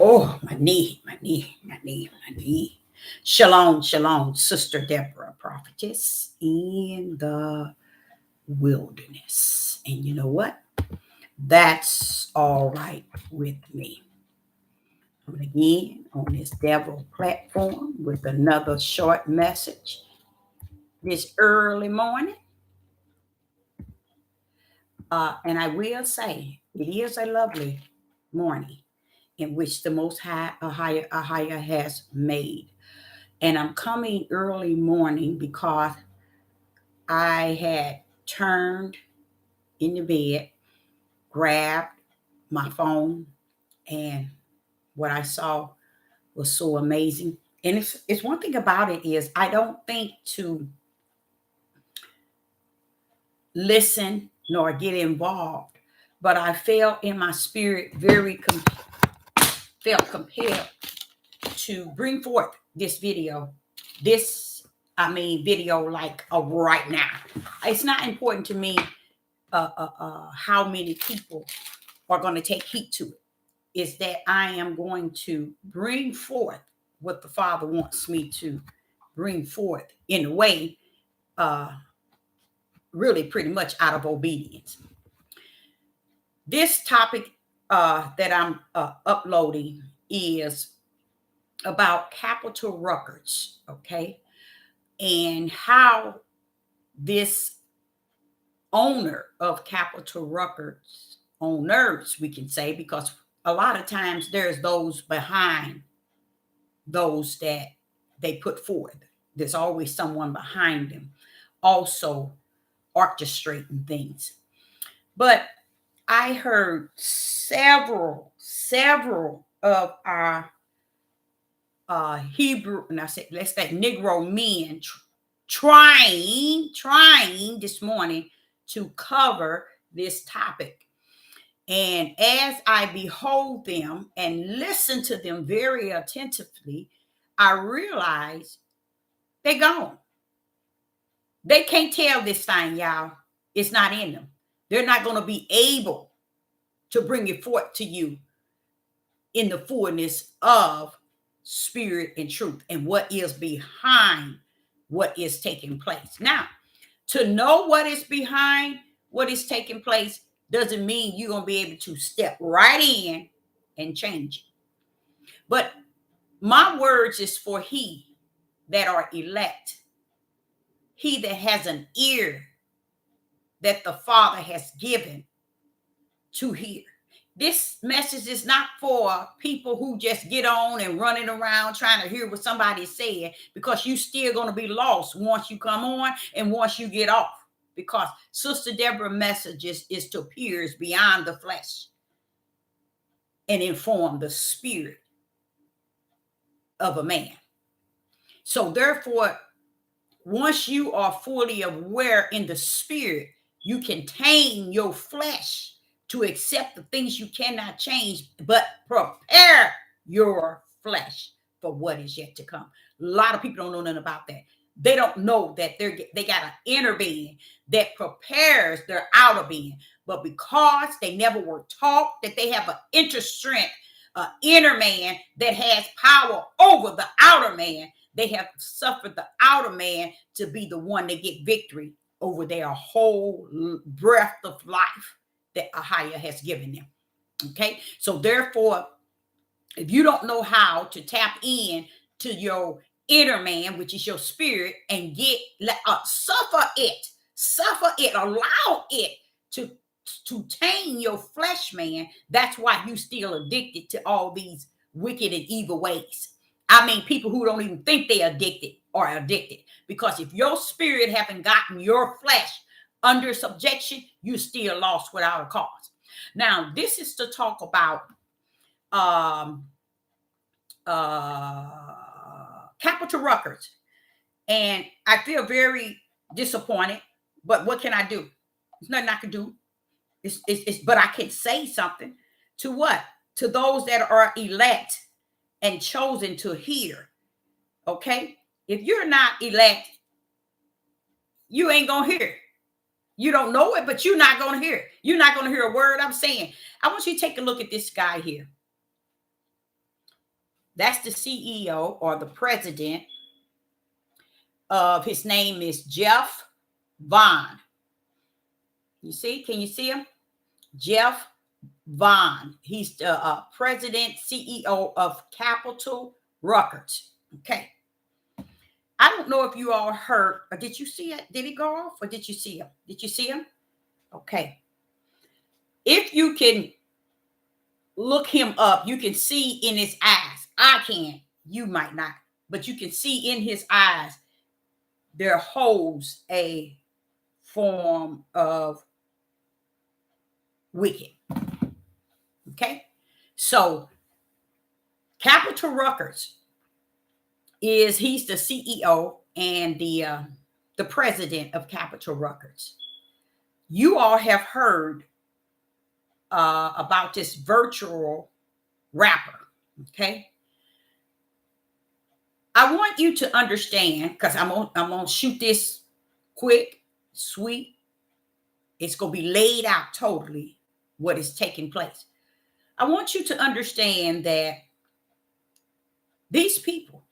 Oh, my knee, my knee, my knee, my knee. Shalom, shalom, Sister Deborah, prophetess in the wilderness. And you know what? That's all right with me. I'm again on this devil platform with another short message this early morning. And I will say it is a lovely morning in which the Most High, a higher has made. And I'm coming early morning because I had turned in the bed, grabbed my phone, and what I saw was so amazing. And it's one thing about it is I don't think to listen nor get involved, but I felt in my spirit felt compelled to bring forth this video. Video like right now. It's not important to me how many people are going to take heed to it. Is that I am going to bring forth what the Father wants me to bring forth in a way, really pretty much out of obedience. This topic that I'm uploading is about Capitol records, okay? And how this owner of Capitol records, owners, we can say, because a lot of times there's those behind those that they put forth. There's always someone behind them, also orchestrating things. But I heard several of our Hebrew, and I said, let's say Negro men trying this morning to cover this topic. And as I behold them and listen to them very attentively, I realize they're gone. They can't tell this thing, y'all. It's not in them. They're not going to be able to bring it forth to you in the fullness of spirit and truth and what is behind what is taking place. Now, to know what is behind what is taking place doesn't mean you're going to be able to step right in and change it. But my words is for he that are elect, he that has an ear that the Father has given to hear. This message is not for people who just get on and running around trying to hear what somebody said, because you still going to be lost once you come on and once you get off. Because Sister Deborah messages is to peers beyond the flesh and inform the spirit of a man. So therefore, once you are fully aware in the spirit, you can tame your flesh to accept the things you cannot change, but prepare your flesh for what is yet to come. A lot of people don't know nothing about that. They don't know that they got an inner being that prepares their outer being. But because they never were taught that they have an inner strength, an inner man that has power over the outer man, they have suffered the outer man to be the one that get victory over their whole breath of life that Ahia has given them. Okay, so therefore, if you don't know how to tap in to your inner man, which is your spirit, and suffer it, allow it to tame your flesh, man, that's why you still addicted to all these wicked and evil ways. I mean, people who don't even think they're addicted are addicted, because if your spirit haven't gotten your flesh under subjection, you're still lost without a cause. Now, this is to talk about Capitol records, and I feel very disappointed. But what can I do? There's nothing I can do. But I can say something to what? To those that are elect and chosen to hear. Okay, if you're not elect, you ain't gonna hear. You don't know it, but you're not gonna hear. You're not gonna hear a word I'm saying. I want you to take a look at this guy here. That's the CEO or the president of, his name is Jeff Vaughn. You see? Can you see him? Jeff Vaughn. He's the president, CEO of Capital Records. Okay. I don't know if you all heard, or did you see it? Did he go off, or did you see him? Did you see him? Okay. If you can look him up, you can see in his eyes. I can't. You might not. But you can see in his eyes there holds a form of wicked. Okay? So Capital Records he's the CEO and the president of Capital Records. You all have heard about this virtual rapper. Okay? I want you to understand, because I'm gonna shoot this quick, sweet. It's gonna be laid out totally what is taking place. I want you to understand that these people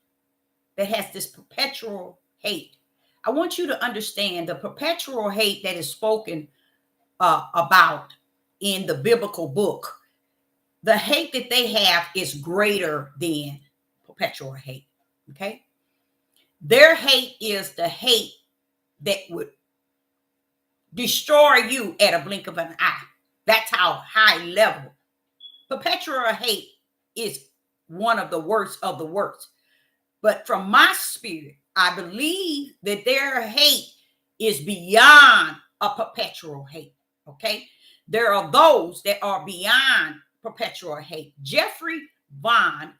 that has this perpetual hate, I want you to understand the perpetual hate that is spoken about in the biblical book. The hate that they have is greater than perpetual hate. Okay? Their hate is the hate that would destroy you at a blink of an eye. That's how high level. Perpetual hate is one of the worst of the worst. But from my spirit, I believe that their hate is beyond a perpetual hate. Okay? There are those that are beyond perpetual hate. Jeffrey Vaughn,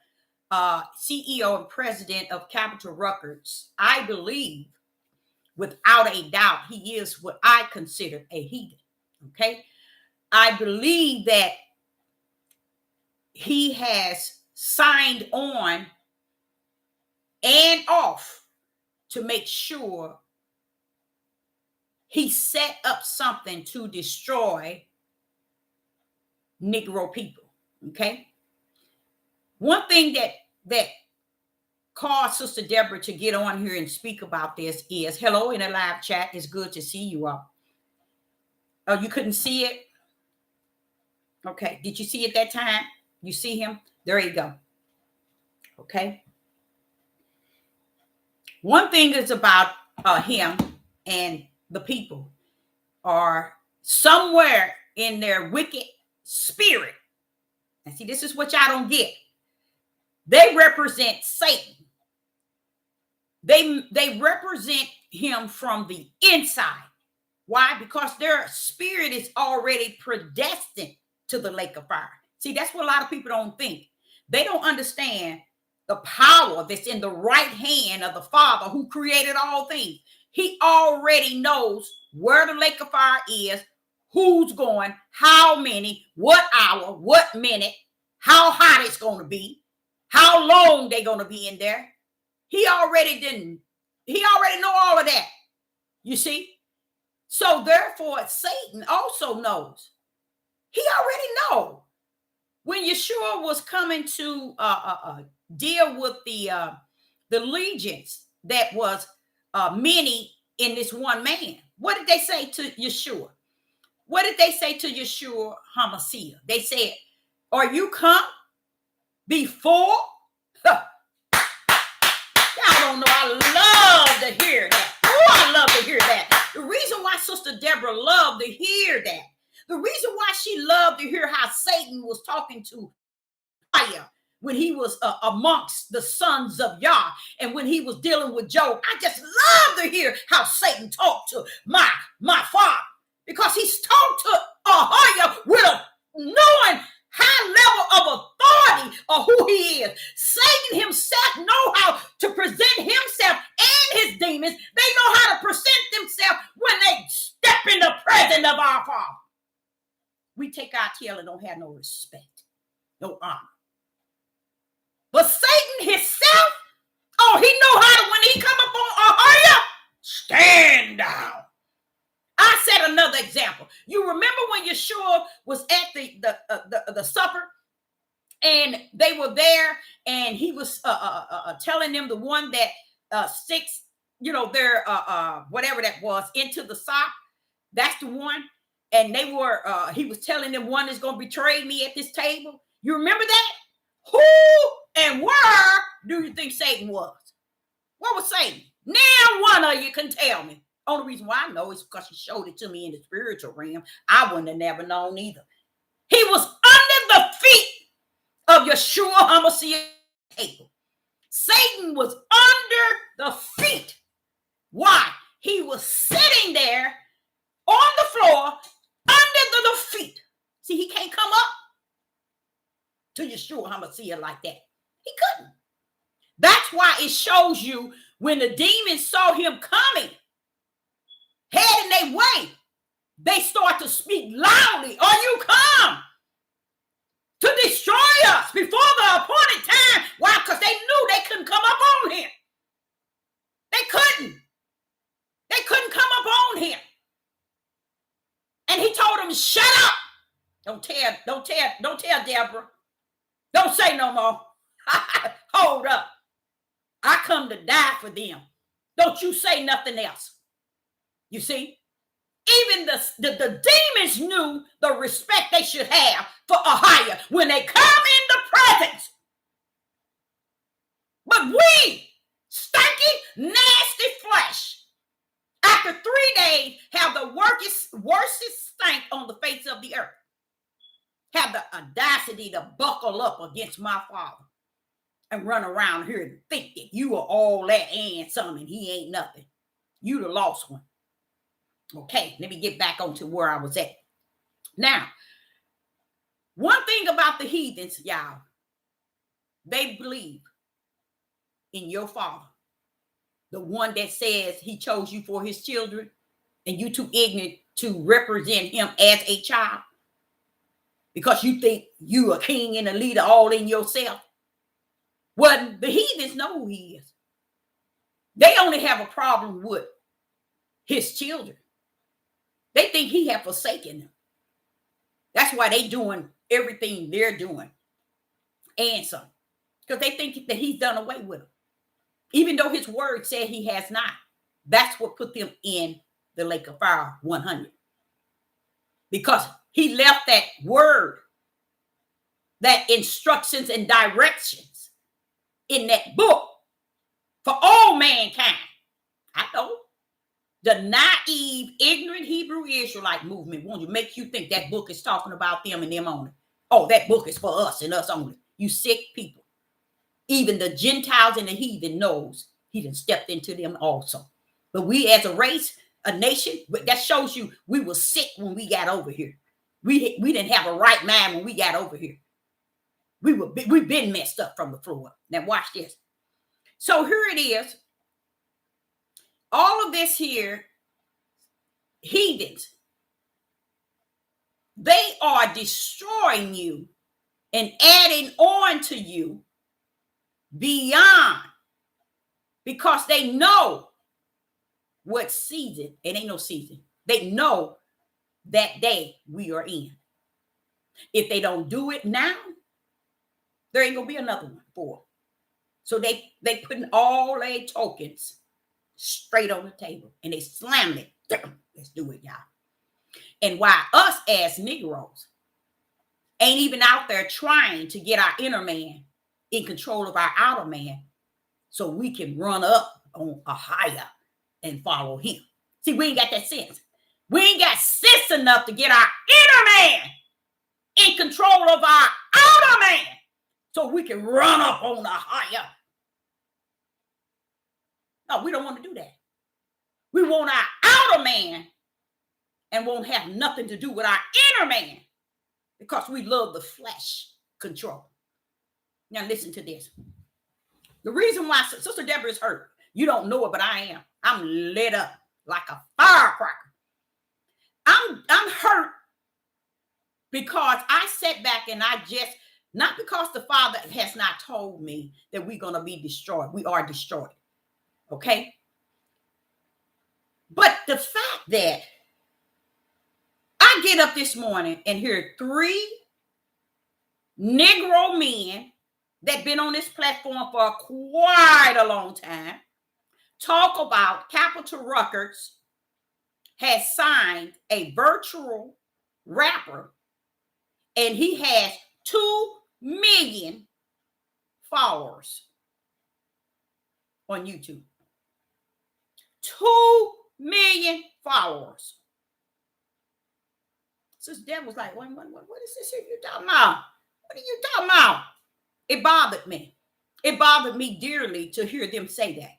CEO and president of Capital Records, I believe, without a doubt, he is what I consider a heathen. Okay? I believe that he has signed on and off to make sure he set up something to destroy Negro people. Okay? One thing that caused Sister Deborah to get on here and speak about this is, hello in a live chat. It's good to see you all. Oh, you couldn't see it? Okay. Did you see it that time? You see him? There you go. Okay. One thing is about him and the people are somewhere in their wicked spirit. And see, this is what y'all don't get. They represent Satan. They represent him from the inside. Why? Because their spirit is already predestined to the lake of fire. See, that's what a lot of people don't think. They don't understand the power that's in the right hand of the Father who created all things. He already knows where the lake of fire is, who's going, how many, what hour, what minute, how hot it's going to be, how long they're going to be in there. He already know all of that. You see? So therefore, Satan also knows. He already knows. When Yeshua was coming to deal with the legions that was many in this one man, what did they say to Yeshua? What did they say to Yeshua HaMashiach? They said, "Are you come before?" Y'all don't know. I love to hear that. Oh, I love to hear that. The reason why Sister Deborah loved to hear that, the reason why she loved to hear how Satan was talking to fire when he was amongst the sons of Yah and when he was dealing with Job. I just love to hear how Satan talked to my father, because he's talked to Ahaya with a knowing high level of authority of who he is. Satan himself know how to present himself and his demons. They know how to present themselves when they step in the presence of our Father. We take our tail and don't have no respect, no honor. But Satan himself, oh, he know how to, when he come up on Ahaya, stand down. I said another example. You remember when Yeshua was at the supper and they were there and he was telling them the one that sticks, their whatever that was into the sock. That's the one. And they were, he was telling them one is going to betray me at this table. You remember that? Who and where do you think Satan was? What was Satan? Now one of you can tell me. Only reason why I know is because he showed it to me in the spiritual realm. I wouldn't have never known either. He was under the feet of Yeshua HaMashiach table. Satan was under the feet. Why? He was sitting there on the floor under the feet. See, he can't come up to Yeshua HaMashiach like that. He couldn't. That's why it shows you when the demons saw him coming, heading their way, they start to speak loudly. Are you come to destroy us before the appointed time? Why? Because they knew they couldn't come up on him. They couldn't. They couldn't come up on him. And he told them, shut up. Don't tell Deborah. Don't say no more. Hold up. I come to die for them. Don't you say nothing else. You see? Even the demons knew the respect they should have for Ahia when they come in the presence. But we, stinky, nasty flesh, after 3 days, have the worstest stank on the face of the earth. Have the audacity to buckle up against my Father and run around here and think that you are all that and some and he ain't nothing. You the lost one. Okay, let me get back onto where I was at. Now, one thing about the heathens, y'all, they believe in your Father. The one that says he chose you for his children and you too ignorant to represent him as a child because you think you a king and a leader all in yourself. Well, the heathens know who he is. They only have a problem with his children. They think he have forsaken them. That's why they doing everything they're doing and some. Because they think that he's done away with them. Even though his word said he has not. That's what put them in the lake of fire 100. Because he left that word, that instructions and directions in that book for all mankind. I know. The naive, ignorant Hebrew Israelite movement wants to make you think that book is talking about them and them only. Oh, that book is for us and us only. You sick people. Even the Gentiles and the heathen knows he done stepped into them also. But we as a race, a nation, that shows you we were sick when we got over here. We didn't have a right mind when we got over here. We've been messed up from the floor. Now watch this. So here it is. All of this here, heathens, they are destroying you and adding on to you beyond, because they know what season. It ain't no season. They know that day we are in. If they don't do it now, there ain't gonna be another one for them. So they putting all their tokens straight on the table and they slam it. Let's do it, y'all. And why us as Negroes ain't even out there trying to get our inner man in control of our outer man so we can run up on Ahia and follow him. See, we ain't got that sense. We ain't got sense enough to get our inner man in control of our outer man so we can run up on Ahia. No, we don't want to do that. We want our outer man and won't have nothing to do with our inner man because we love the flesh control. Now listen to this. The reason why Sister Deborah is hurt, you don't know it, but I am. I'm lit up like a firecracker. I'm hurt because I sat back and I just, not because the Father has not told me that we're going to be destroyed. We are destroyed. Okay? But the fact that I get up this morning and hear 3 Negro men that been on this platform for quite a long time talk about Capitol Records has signed a virtual rapper, and he has 2 million followers on YouTube. 2 million followers. So the devil was like, what is this here you talking about? What are you talking about? It bothered me. It bothered me dearly to hear them say that.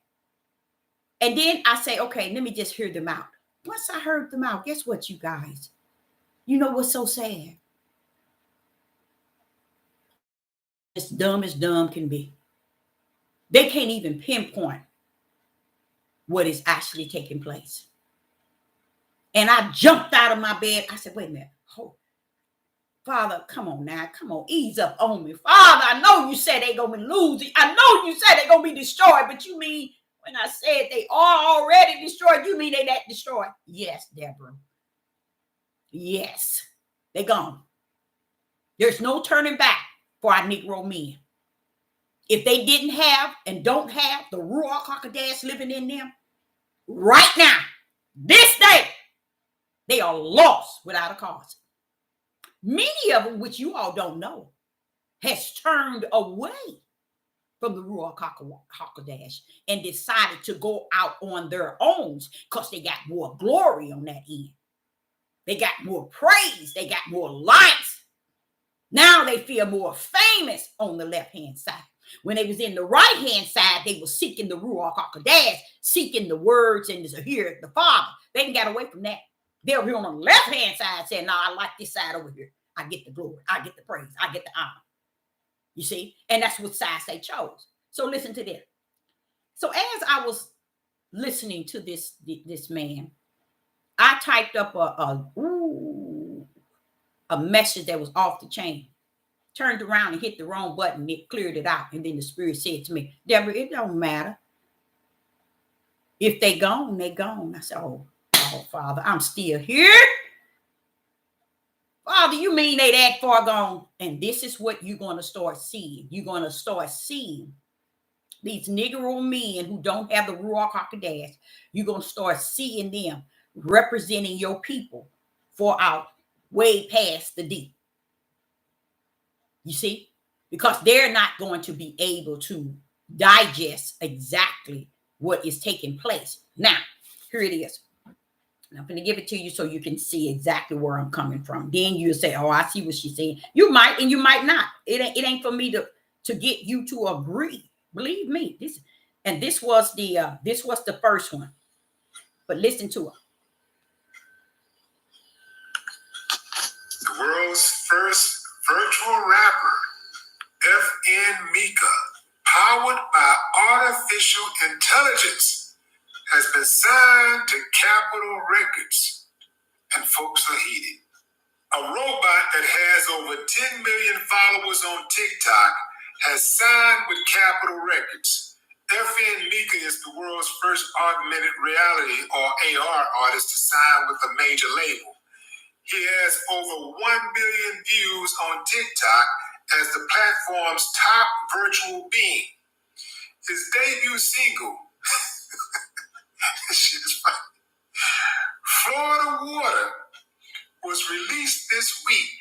And then I say, okay, let me just hear them out. Once I heard them out, guess what, you guys? You know what's so sad? As dumb can be. They can't even pinpoint what is actually taking place. And I jumped out of my bed. I said, wait a minute. Oh, Father, come on now. Come on. Ease up on me. Father, I know you said they're going to be losing. I know you said they're going to be destroyed. But you mean when I said they are already destroyed, you mean they that destroyed? Yes, Deborah. Yes. They're gone. There's no turning back for our Negro men. If they didn't have and don't have the Ruach HaKodesh living in them, right now, this day, they are lost without a cause. Many of them, which you all don't know, has turned away from the Ruach HaKodesh and decided to go out on their own because they got more glory on that end. They got more praise. They got more likes. Now they feel more famous on the left-hand side. When they was in the right-hand side, they were seeking the Ruach HaKodesh, seeking the words and to hear the Father. They didn't get away from that. They're here on the left-hand side saying, no, I like this side over here. I get the glory. I get the praise. I get the honor. You see? And that's what side they chose. So listen to this. So as I was listening to this man, I typed up a message that was off the chain. Turned around and hit the wrong button. It cleared it out. And then the Spirit said to me, Deborah, it don't matter. If they gone, they gone. I said, oh, Father, I'm still here. Father, you mean they that far gone? And this is what you're going to start seeing. You're going to start seeing these Negro men who don't have the Ruach HaKodesh. You're going to start seeing them representing your people for out way past the deep. You see? Because they're not going to be able to digest exactly what is taking place. Now, here it is. I'm going to give it to you so you can see exactly where I'm coming from. Then you'll say, oh, I see what she's saying. You might and you might not. It ain't for me to get you to agree. Believe me. This was the first one. But listen to her. The world's first virtual rapper, FN Mika, powered by artificial intelligence, has been signed to Capitol Records, and folks are heated. A robot that has over 10 million followers on TikTok has signed with Capitol Records. FN Mika is the world's first augmented reality or AR artist to sign with a major label. He has over 1 billion views on TikTok as the platform's top virtual being. His debut single, this shit is funny, Florida Water, was released this week.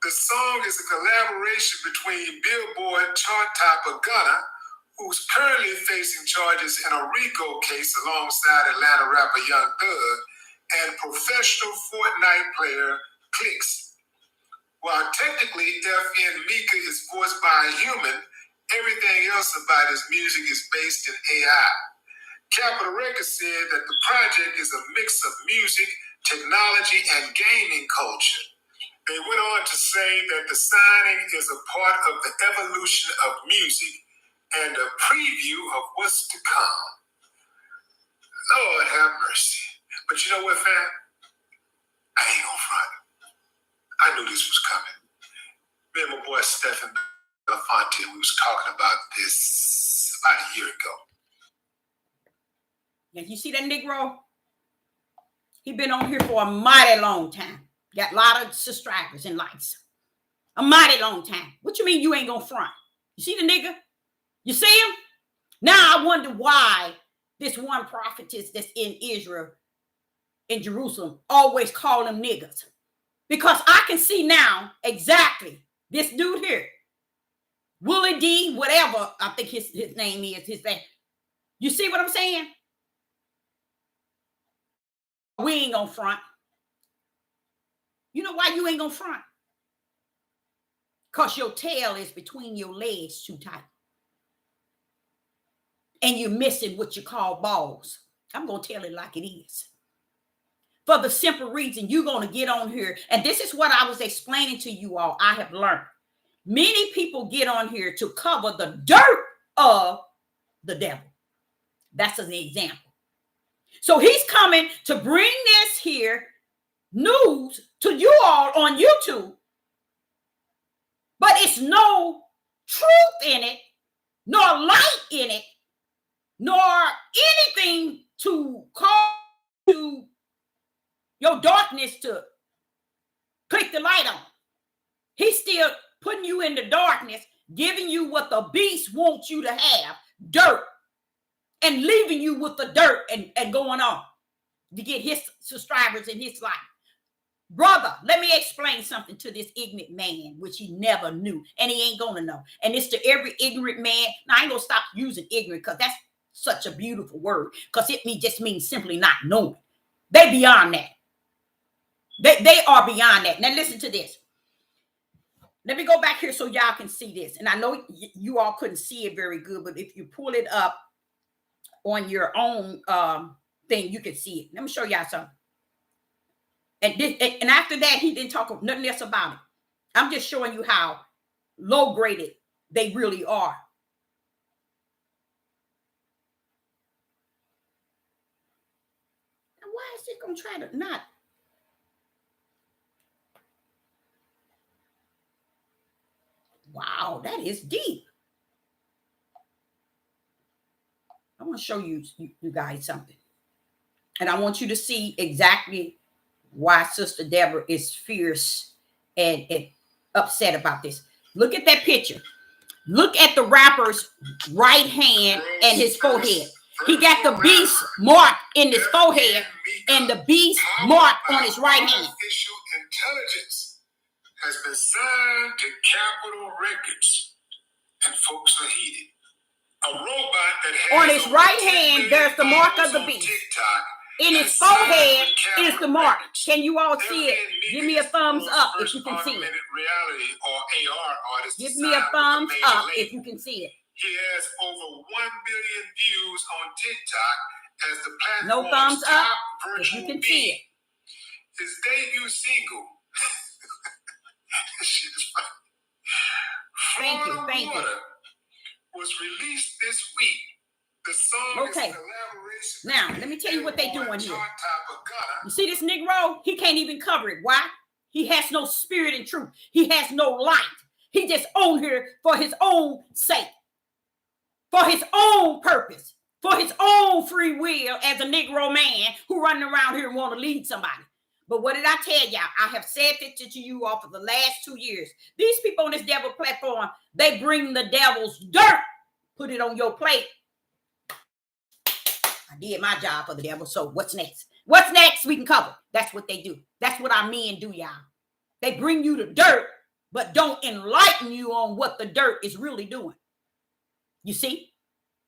The song is a collaboration between Billboard chart topper Gunna, who's currently facing charges in a RICO case alongside Atlanta rapper Young Thug, and professional Fortnite player Clicks. While technically FN Mika is voiced by a human, everything else about his music is based in AI. Capitol Records said that the project is a mix of music, technology, and gaming culture. They went on to say that the signing is a part of the evolution of music and a preview of what's to come. Lord have mercy. But you know what, fam? I ain't gonna front. I knew this was coming. Me and my boy Stephen Belafonte, we was talking about this about a year ago. Yeah, you see that Negro? He been on here for a mighty long time. Got a lot of subscribers and likes. A mighty long time. What you mean you ain't gonna front? You see the nigga? You see him? Now I wonder why this one prophetess that's in Israel, in Jerusalem, always call them niggas. Because I can see now exactly this dude here, Willie D, whatever I think his name is, his name. You see what I'm saying? We ain't gonna front. You know why you ain't gonna front? Because your tail is between your legs too tight. And you're missing what you call balls. I'm gonna tell it like it is. For the simple reason you're gonna get on here, and this is what I was explaining to you all. I have learned. Many people get on here to cover the dirt of the devil. That's an example. So he's coming to bring this here news to you all on YouTube, but it's no truth in it, nor light in it, nor anything to call to your darkness to click the light on. He's still putting you in the darkness, giving you what the beast wants you to have, dirt, and leaving you with the dirt and going on to get his subscribers in his life. Brother, let me explain something to this ignorant man, which he never knew, and he ain't gonna know. And it's to every ignorant man. Now, I ain't gonna stop using ignorant because that's such a beautiful word, because it just means simply not knowing. They beyond that. They are beyond that. Now, listen to this. Let me go back here so y'all can see this. And I know you all couldn't see it very good, but if you pull it up on your own thing, you can see it. Let me show y'all something. And after that, he didn't talk nothing else about it. I'm just showing you how low graded they really are. And why is it gonna try to not? Wow, that is deep. I want to show you guys something. And I want you to see exactly why Sister Deborah is fierce and upset about this. Look at that picture. Look at the rapper's right hand and his forehead. He got the beast mark in his forehead and the beast mark on his right hand. Artificial intelligence has been signed to Capitol Records, and folks are heated. A robot that has on his right hand, there's the mark of the beast. In his forehead is the mark. Can you all see it? Give me a thumbs up if you can see it. Give me a thumbs up if you can see it. He has over 1 billion views on TikTok as the platform's no thumbs up if you can see it. His debut single. This shit is funny. Thank you. Was released this week. The song okay. is collaboration. Now, let me tell you what they doing here. You see this Negro? He can't even cover it. Why? He has no spirit and truth. He has no light. He just on here for his own sake, for his own purpose, for his own free will as a Negro man who running around here and want to lead somebody. But what did I tell y'all? I have said it to you all for the last 2 years. These people on this devil platform, they bring the devil's dirt, put it on your plate. I did my job for the devil, so what's next? What's next we can cover? That's what they do. That's what our men do, y'all. They bring you the dirt, but don't enlighten you on what the dirt is really doing. You see?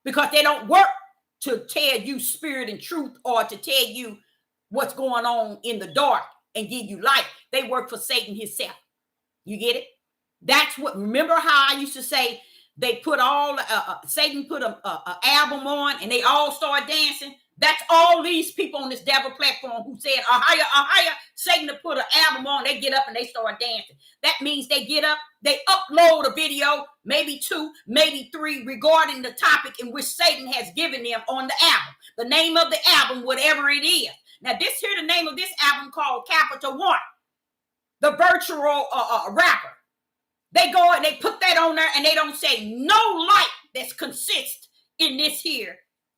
Because they don't work to tell you spirit and truth or to tell you what's going on in the dark and give you light. They work for Satan himself. You get it? That's what, remember how I used to say they put all, Satan put a album on and they all start dancing? That's all these people on this devil platform who said, ahaya, Satan to put an album on, they get up and they start dancing. That means they get up, they upload a video, maybe 2, maybe 3, regarding the topic in which Satan has given them on the album. The name of the album, whatever it is. Now, this here, the name of this album called Capital One, the virtual rapper. They go and they put that on there and they don't say no light that's consist in this here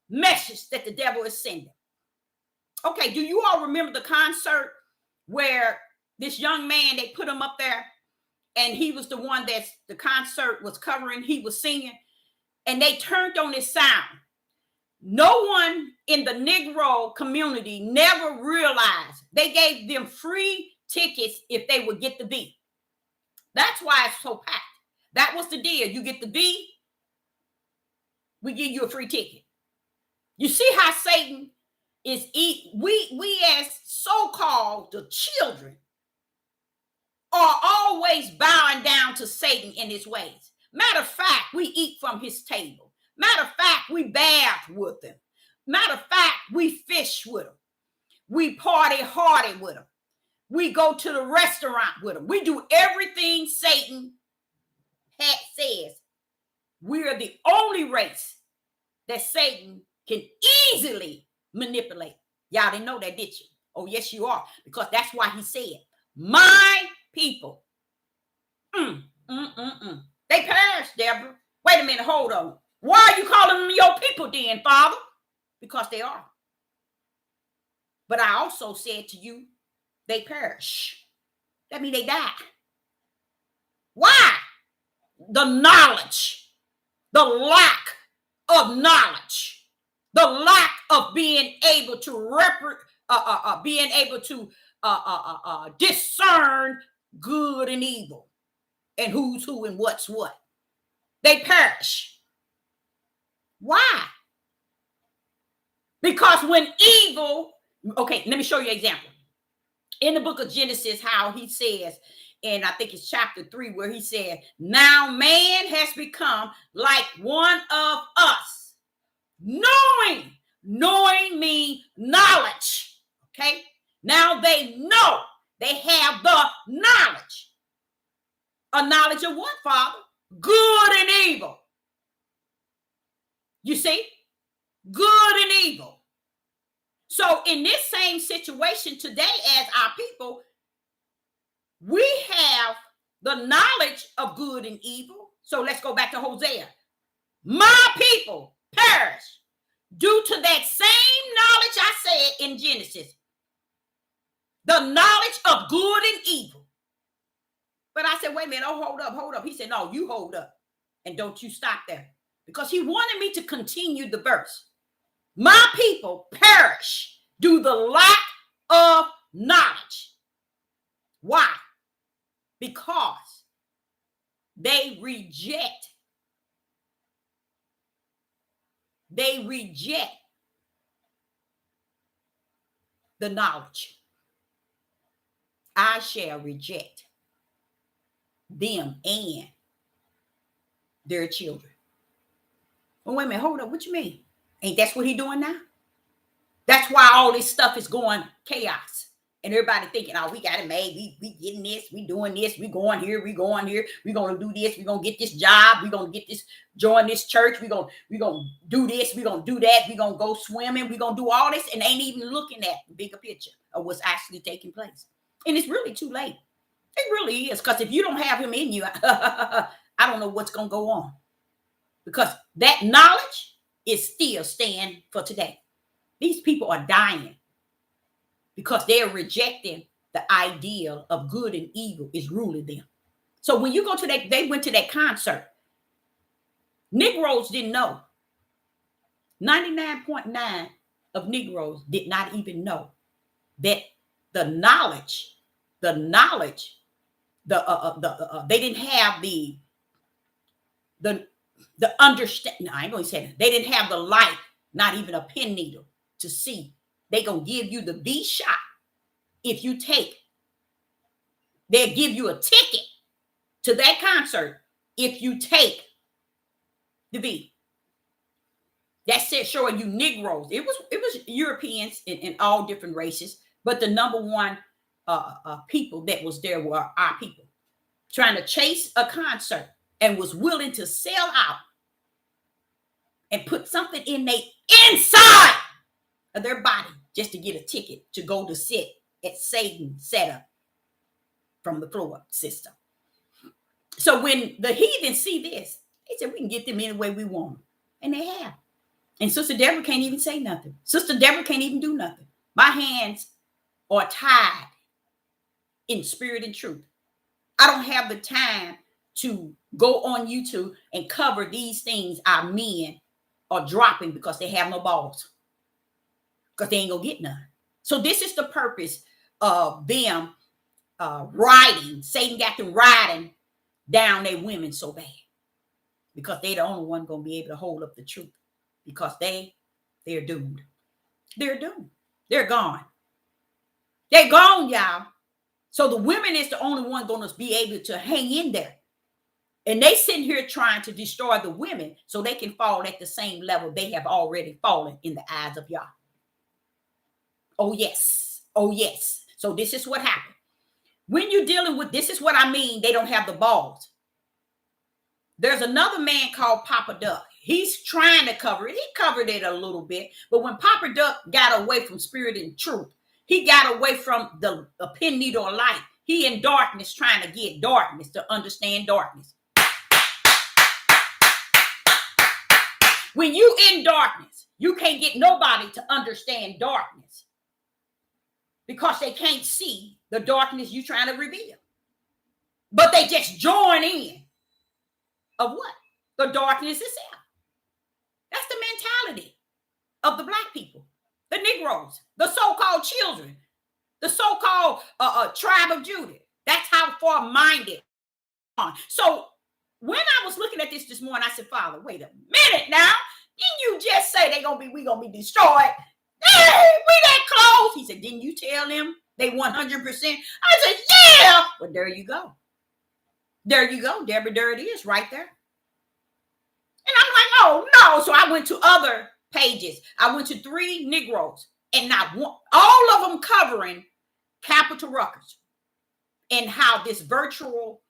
message that the devil is sending. Okay, do you all remember the concert where this young man, they put him up there and he was the one that the concert was covering. He was singing, and they turned on his sound. No one in the Negro community never realized they gave them free tickets if they would get the beat. That's why it's so packed. That was the deal. You get the beat, we give you a free ticket. You see how Satan is we as so-called the children are always bowing down to Satan in his ways. Matter of fact, we eat from his table. Matter of fact, we bath with him. Matter of fact, we fish with him. We party hardy with him. We go to the restaurant with him. We do everything Satan says. We're the only race that Satan can easily manipulate. Y'all didn't know that, did you? Oh, yes, you are. Because that's why he said, my people. They perished, Deborah. Wait a minute, hold on. Why are you calling them your people then, Father? Because they are. But I also said to you, they perish. That means they die. Why? The knowledge, the lack of knowledge, the lack of being able to discern good and evil, and who's who and what's what. They perish. Why? Because when evil, okay, let me show you an example. In the book of Genesis, how he says, and I think it's chapter 3, where he said, now man has become like one of us. Knowing means knowledge. Okay? Now they know. They have the knowledge. A knowledge of what, Father? Good and evil. You see? Good and evil. So in this same situation today as our people, we have the knowledge of good and evil. So let's go back to Hosea. My people perish due to that same knowledge I said in Genesis. The knowledge of good and evil. But I said, wait a minute, oh, hold up. He said, no, you hold up. And don't you stop there. Because he wanted me to continue the verse. My people perish due to the lack of knowledge. Why? Because they reject the knowledge. I shall reject them and their children. Oh, wait a minute, hold up. What you mean? Ain't that's what he doing now? That's why all this stuff is going chaos. And everybody thinking, oh, we got it made. We getting this. We doing this. We going here. We going here. We going to do this. We going to get this job. We going to get this, join this church. We going to do this. We going to do that. We going to go swimming. We going to do all this and ain't even looking at the bigger picture of what's actually taking place. And it's really too late. It really is. Because if you don't have him in you, I don't know what's going to go on. Because that knowledge is still staying for today. These people are dying because they're rejecting the ideal of good and evil is ruling them. So when you go to that, they went to that concert. Negroes didn't know. 99.9% of Negroes did not even know that the knowledge, they didn't have the understanding. I ain't going to say that. They didn't have the light, not even a pin needle to see. They going to give you the B shot if you take. They'll give you a ticket to that concert if you take the B. That's it, showing you Negroes. It was Europeans in all different races, but the number one people that was there were our people trying to chase a concert and was willing to sell out and put something in their inside of their body just to get a ticket to go to sit at Satan setup from the floor system. So when the heathen see this, they said, we can get them any way we want them. And they have. And Sister Deborah can't even say nothing. Sister Deborah can't even do nothing. My hands are tied in spirit and truth. I don't have the time to go on YouTube and cover these things our men are dropping because they have no balls. Because they ain't gonna get none. So this is the purpose of them riding. Satan got them riding down their women so bad. Because they're the only one gonna be able to hold up the truth. Because they're doomed. They're doomed. They're gone. They're gone, y'all. So the women is the only one going to be able to hang in there. And they sitting here trying to destroy the women so they can fall at the same level they have already fallen in the eyes of y'all. Oh, yes. Oh, yes. So this is what happened. When you're dealing with, this is what I mean, they don't have the balls. There's another man called Papa Duck. He's trying to cover it. He covered it a little bit. But when Papa Duck got away from spirit and truth, he got away from the pin needle of light. He in darkness trying to get darkness to understand darkness. When you in darkness, you can't get nobody to understand darkness because they can't see the darkness you trying to reveal. But they just join in of what? The darkness itself. That's the mentality of the black people. The Negroes, the so-called children, the so-called tribe of Judah. That's how far-minded. So when I was looking at this morning, I said, Father, wait a minute now. Didn't you just say we gonna be destroyed? Hey, we that close. He said, didn't you tell them they 100%? I said, yeah. Well, there you go. There you go, Deborah. There it is right there. And I'm like, oh no. So I went to other pages. I went to 3 Negroes, and not one, all of them covering capital ruckus and how this virtual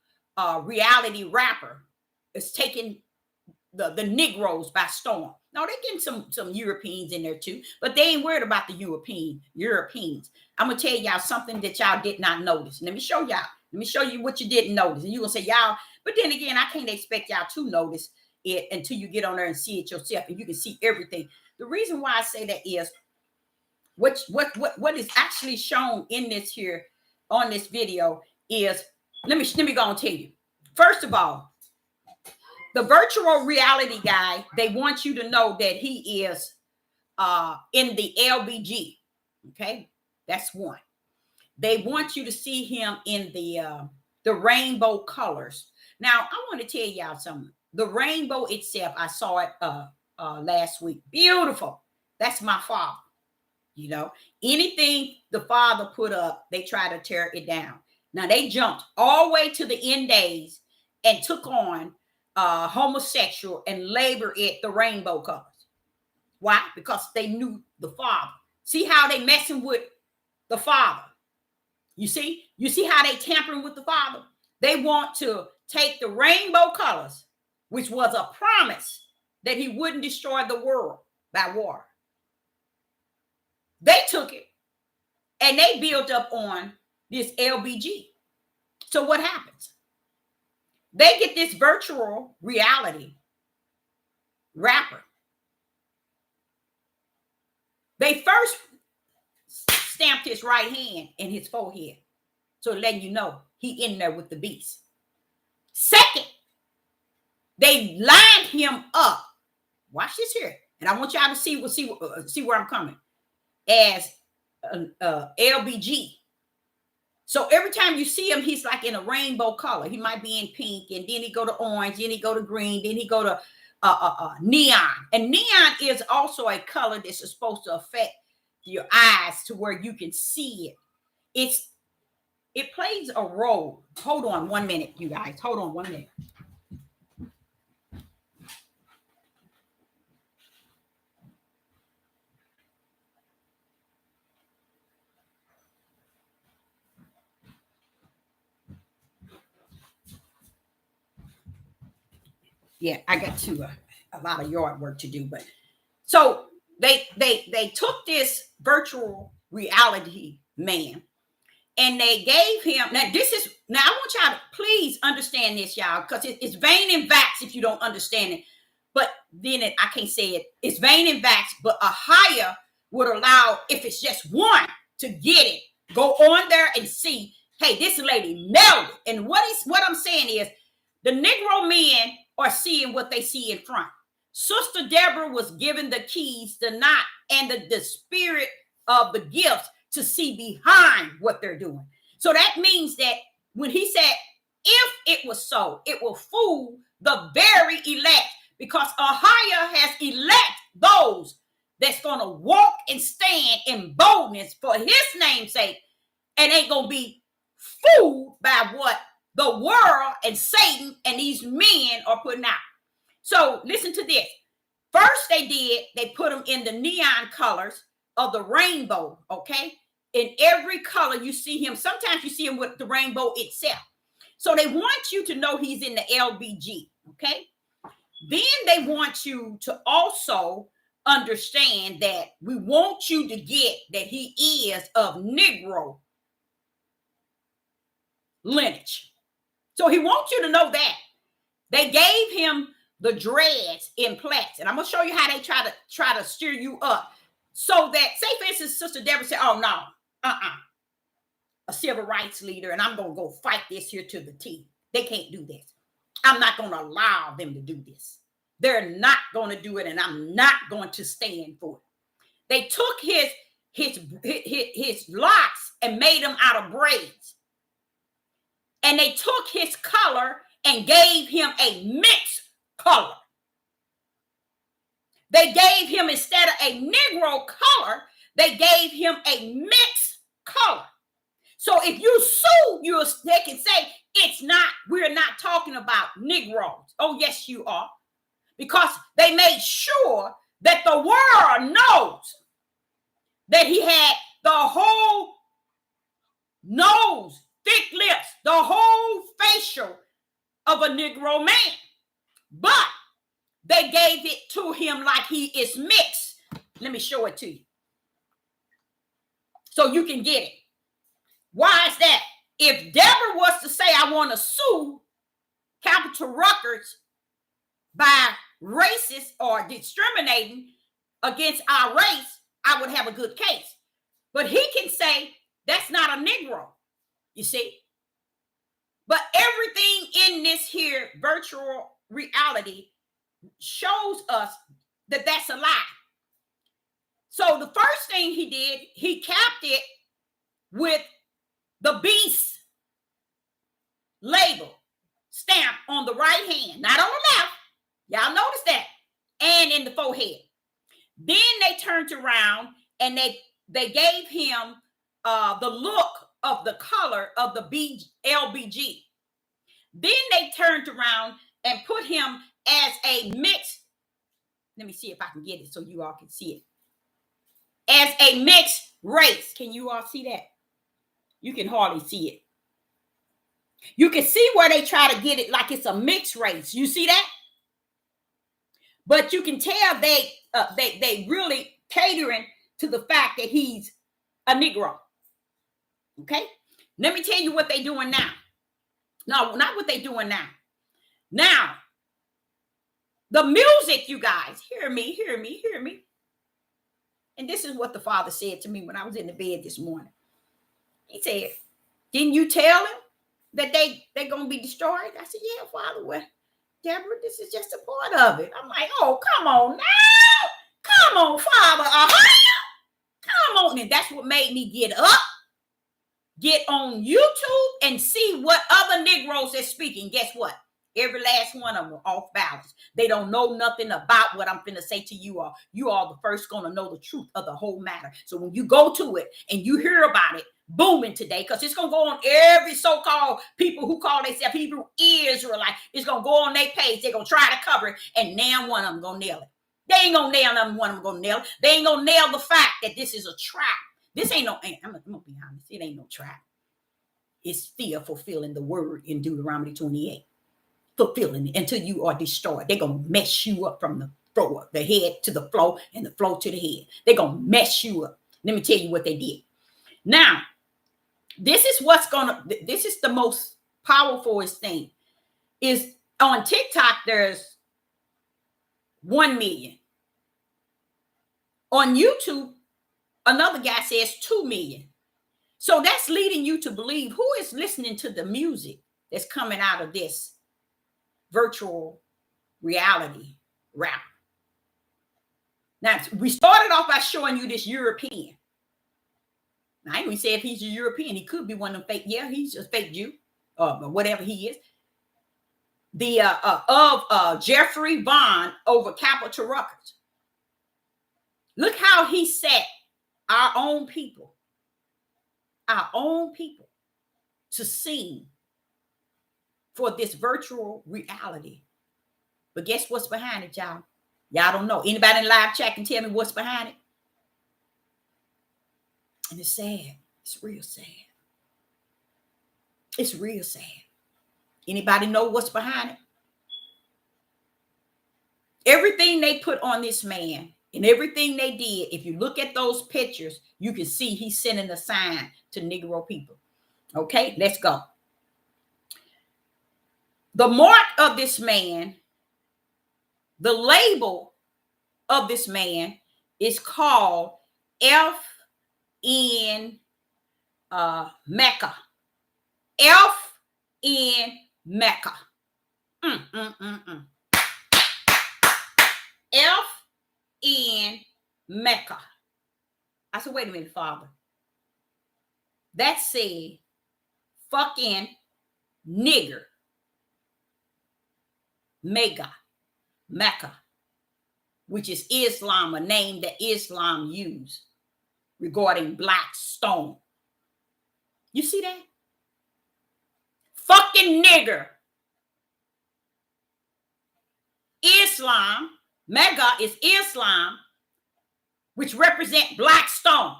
reality rapper is taking the Negroes by storm. Now they're getting some Europeans in there too, but they ain't worried about the Europeans. I'm gonna tell y'all something that y'all did not notice. Let me show y'all. Let me show you what you didn't notice, and you gonna say y'all. But then again, I can't expect y'all to notice it until you get on there and see it yourself, and you can see everything. The reason why I say that is what is actually shown in this here on this video is let me go and tell you. First of all, the virtual reality guy, they want you to know that he is in the LBG. Okay, that's one. They want you to see him in the rainbow colors. Now, I want to tell y'all something. The rainbow itself, I saw it last week. Beautiful. That's my father. You know, anything the father put up, they try to tear it down. Now, they jumped all the way to the end days and took on homosexual and labor it the rainbow colors. Why? Because they knew the father. See how they messing with the father. You see how they tampering with the father. They want to take the rainbow colors, which was a promise that he wouldn't destroy the world by war. They took it and they built up on this LBG. So what happens? They get this virtual reality rapper. They first stamped his right hand in his forehead. So letting you know he in there with the beast. Second, they lined him up. Watch this here. And I want y'all to see where I'm coming. As LBG. So every time you see him, he's like in a rainbow color. He might be in pink, and then he go to orange, then he go to green, then he go to neon. And neon is also a color that's supposed to affect your eyes to where you can see it. It plays a role. Hold on 1 minute, you guys. Hold on 1 minute. Yeah, I got a lot of yard work to do, but so they took this virtual reality man and they gave him. Now I want y'all to please understand this, y'all, because it's vain and vax if you don't understand it. But then I can't say it. It's vain and vax, but a higher would allow, if it's just one, to get it. Go on there and see. Hey, this lady nailed it. And what I'm saying is the Negro men are seeing what they see in front. Sister Deborah was given the keys, the knot, and the spirit of the gifts to see behind what they're doing. So that means that when he said, if it was so, it will fool the very elect, because Ahia has elect those that's going to walk and stand in boldness for his name's sake, and ain't going to be fooled by what the world and Satan and these men are putting out. So listen to this. First they put them in the neon colors of the rainbow, okay? In every color you see him. Sometimes you see him with the rainbow itself. So they want you to know he's in the LBG, okay? Then they want you to also understand that we want you to get that he is of Negro lineage. So he wants you to know that. They gave him the dreads in plaits. And I'm going to show you how they try to steer you up. So that, say for instance, Sister Deborah said, oh no, a civil rights leader, and I'm going to go fight this here to the T. They can't do this. I'm not going to allow them to do this. They're not going to do it, and I'm not going to stand for it. They took his locks and made them out of braids. And they took his color and gave him a mixed color. They gave him, instead of a Negro color, they gave him a mixed color. So if you sue, they can say we're not talking about Negroes. Oh, yes, you are. Because they made sure that the world knows that he had the whole nose, thick lips, the whole facial of a Negro man. But they gave it to him like he is mixed. Let me show it to you, so you can get it. Why is that? If Deborah was to say, I want to sue capital Rutgers by racist or discriminating against our race, I would have a good case. But he can say, that's not a Negro, you see. But everything in this here virtual reality shows us that that's a lie. So the first thing he did, he capped it with the beast label stamp on the right hand, not on the left. Y'all notice that. And in the forehead. Then they turned around and they gave him the look of the color of the LBG. Then they turned around and put him as a mixed. Let me see if I can get it so you all can see it. As a mixed race. Can you all see that? You can hardly see it. You can see where they try to get it like it's a mixed race. You see that? But you can tell they really catering to the fact that he's a Negro. Okay? Let me tell you what they're doing now. No, not what they're doing now. Now, the music, you guys, hear me. And this is what the Father said to me when I was in the bed this morning. He said, didn't you tell him that they're going to be destroyed? I said, yeah, Father. Well, Deborah, this is just a part of it. I'm like, oh, come on now. Come on, Father. Come on. And that's what made me get up, get on YouTube, and see what other Negroes are speaking. Guess what? Every last one of them are off balance. They don't know nothing about what I'm finna say to you all. You all the first gonna know the truth of the whole matter. So when you go to it and you hear about it booming today, because it's gonna go on every so-called people who call themselves Hebrew Israelite, it's gonna go on their page. They're gonna try to cover it, and now one of them gonna nail it. They ain't gonna nail them. One of them gonna nail it. They ain't gonna nail the fact that this is a trap. This ain't no. I'm gonna be honest. It ain't no trap. It's still fulfilling the word in Deuteronomy 28. Fulfilling it until you are destroyed. They're going to mess you up from the floor, the head to the floor, and the floor to the head. They're going to mess you up. Let me tell you what they did. Now, this is the most powerful thing. Is on TikTok, there's 1 million. On YouTube, another guy says 2 million. So that's leading you to believe who is listening to the music that's coming out of this virtual reality rap. Now, we started off by showing you this European. Now, I ain't even say if he's a European. He could be one of them fake. Yeah, he's a fake Jew, or whatever he is. The Jeffrey Vaughn over Capital Records. Look how he set our own people to sing for this virtual reality. But guess what's behind it, y'all? Y'all don't know. Anybody in live chat can tell me what's behind it? And it's sad. It's real sad. It's real sad. Anybody know what's behind it? Everything they put on this man and everything they did, if you look at those pictures, you can see he's sending a sign to Negro people. Okay, let's go. The mark of this man, the label of this man is called F.N. Mecca. F.N. Mecca. F.N. Mecca. I said, wait a minute, Father. That said, fucking nigger. Mecca, which is Islam, a name that Islam used regarding black stone. You see that? Fucking nigger. Islam, Mecca is Islam, which represent black stone.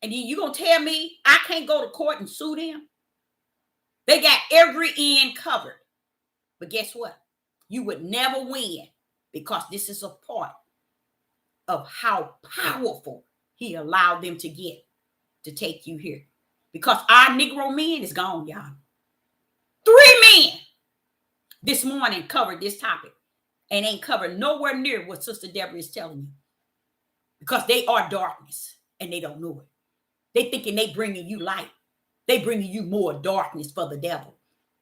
And you gonna tell me I can't go to court and sue them? They got every end covered. But guess what? You would never win because this is a part of how powerful he allowed them to get to take you here. Because our Negro men is gone, y'all. 3 men this morning covered this topic and ain't covered nowhere near what Sister Deborah is telling you. Because they are darkness and they don't know it. They thinking they bringing you light. They bringing you more darkness for the devil.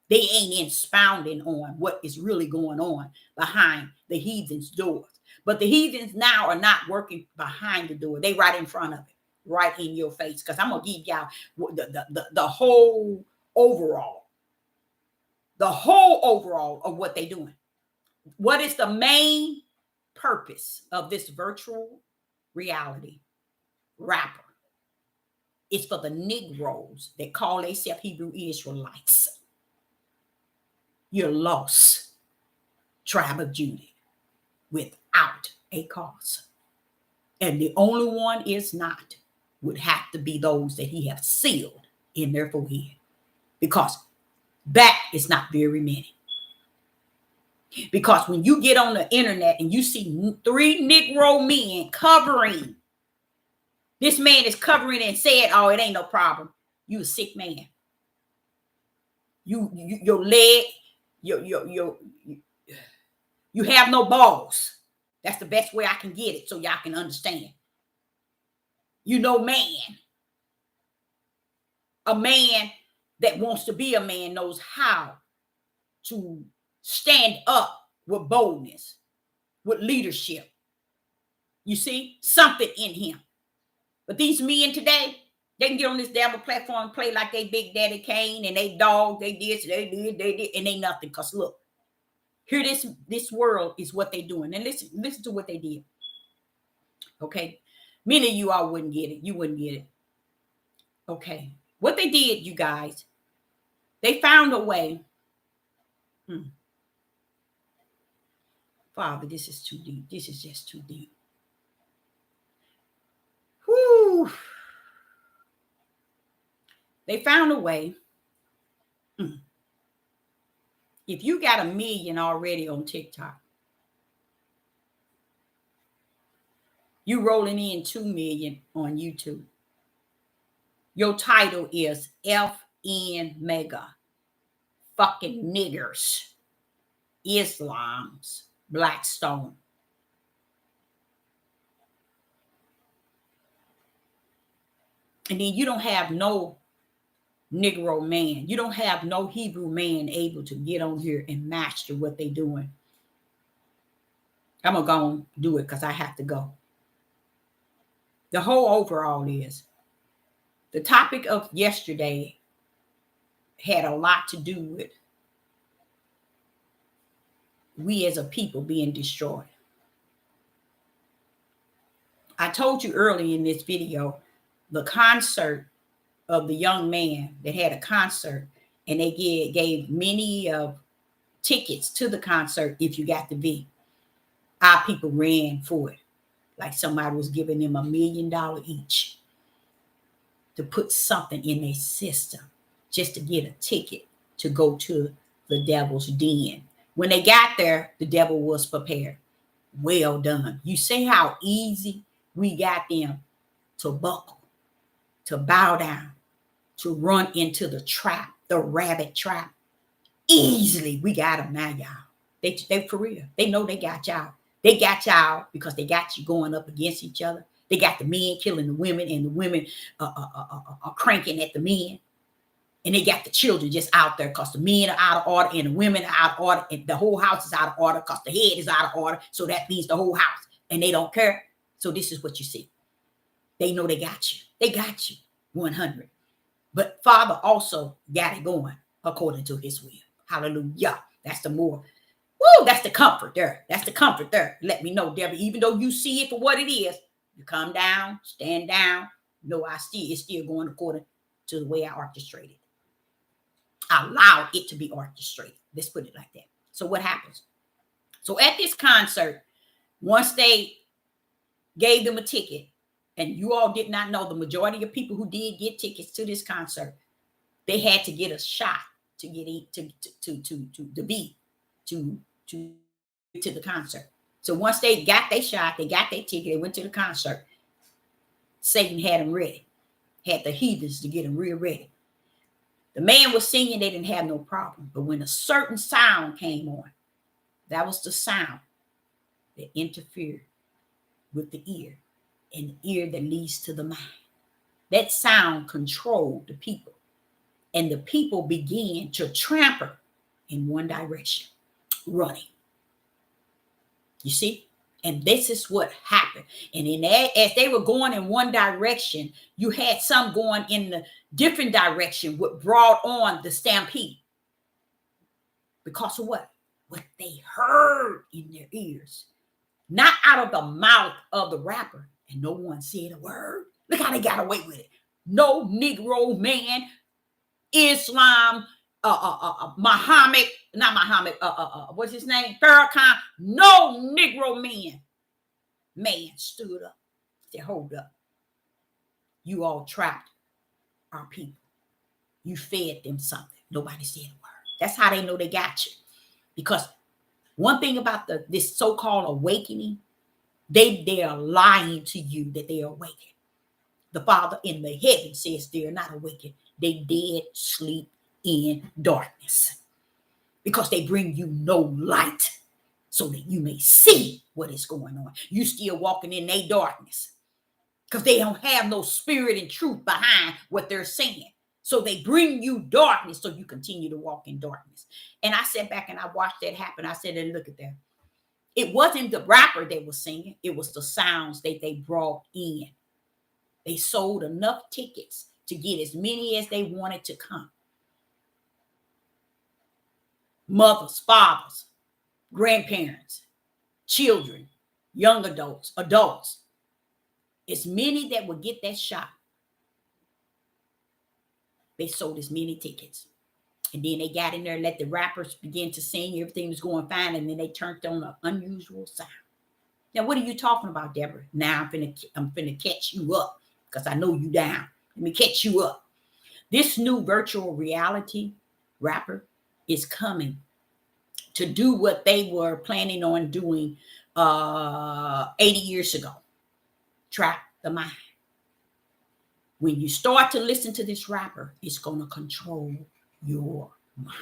They ain't expounding on what is really going on behind the heathens' doors. But the heathens now are not working behind the door. They right in front of it, right in your face. Because I'm going to give y'all the whole overall. The whole overall of what they're doing. What is the main purpose of this virtual reality rapper? It's for the Negroes that call themselves Hebrew Israelites. You're lost, tribe of Judah, without a cause. And the only one is not, would have to be those that he has sealed in their forehead. Because that is not very many. Because when you get on the internet and you see 3 Negro men covering, this man is covering and said, oh, it ain't no problem. You a sick man. Your leg, you have no balls. That's the best way I can get it so y'all can understand. You know, man. A man that wants to be a man knows how to stand up with boldness, with leadership. You see, something in him. But these men today, they can get on this devil platform and play like they Big Daddy Kane and they dog, they did, and they nothing. Because look, here this world is what they doing. And listen to what they did. Okay. Many of you all wouldn't get it. You wouldn't get it. Okay. What they did, you guys, they found a way. Father, this is too deep. This is just too deep. Whew. They found a way. If you got 1 million already on TikTok, you rolling in 2 million on YouTube. Your title is FN Mega. Fucking niggers. Islam's black stone. And then you don't have no Negro man. You don't have no Hebrew man able to get on here and master what they doing. I'm going to go and do it because I have to go. The whole overall is the topic of yesterday had a lot to do with we as a people being destroyed. I told you early in this video, the concert of the young man that had a concert, and they gave many tickets to the concert if you got the V. Our people ran for it like somebody was giving them $1 million each to put something in their system just to get a ticket to go to the devil's den. When they got there, the devil was prepared. Well done. You see how easy we got them to buckle, to bow down, to run into the trap, the rabbit trap. Easily, we got them now, y'all. They for real. They know they got y'all. They got y'all because they got you going up against each other. They got the men killing the women, and the women are cranking at the men. And they got the children just out there because the men are out of order and the women are out of order, and the whole house is out of order because the head is out of order. So that means the whole house, and they don't care. So this is what you see. They know they got you. They got you 100. But Father also got it going according to his will. Hallelujah. That's the more. Woo, that's the comfort there. That's the comfort there. Let me know, Debbie, even though you see it for what it is, you come down, stand down. No, it's still going according to the way I orchestrated. I allowed it to be orchestrated. Let's put it like that. So what happens? So at this concert, once they gave them a ticket, and you all did not know, the majority of people who did get tickets to this concert, they had to get a shot to get to the concert. So once they got their shot, they got their ticket, they went to the concert. Satan had them ready, had the heathens to get them real ready. The man was singing, they didn't have no problem. But when a certain sound came on, that was the sound that interfered with the ear, and the ear that leads to the mind. That sound controlled the people, and the people began to trample in one direction, running. You see? And this is what happened. And in that, as they were going in one direction, you had some going in the different direction, what brought on the stampede. Because of what? What they heard in their ears. Not out of the mouth of the rapper. And no one said a word. Look how they got away with it. No Negro man, Islam, Muhammad, not Muhammad, what's his name? Farrakhan. No Negro man stood up. Said, hold up. You all trapped our people. You fed them something. Nobody said a word. That's how they know they got you. Because one thing about this so-called awakening, they are lying to you that they are awakened. The Father in the heaven says they are not awakened. They dead sleep in darkness. Because they bring you no light so that you may see what is going on. You still walking in their darkness. Because they don't have no spirit and truth behind what they're saying. So they bring you darkness so you continue to walk in darkness. And I sat back and I watched that happen. I said, and look at that. It wasn't the rapper they were singing. It was the sounds that they brought in. They sold enough tickets to get as many as they wanted to come. Mothers, fathers, grandparents, children, young adults. As many that would get that shot. They sold as many tickets. And then they got in there, let the rappers begin to sing. Everything was going fine. And then they turned on an unusual sound. Now, what are you talking about, Deborah? Now I'm finna catch you up because I know you down. Let me catch you up. This new virtual reality rapper is coming to do what they were planning on doing 80 years ago. Trap the mind. When you start to listen to this rapper, it's going to control your mind.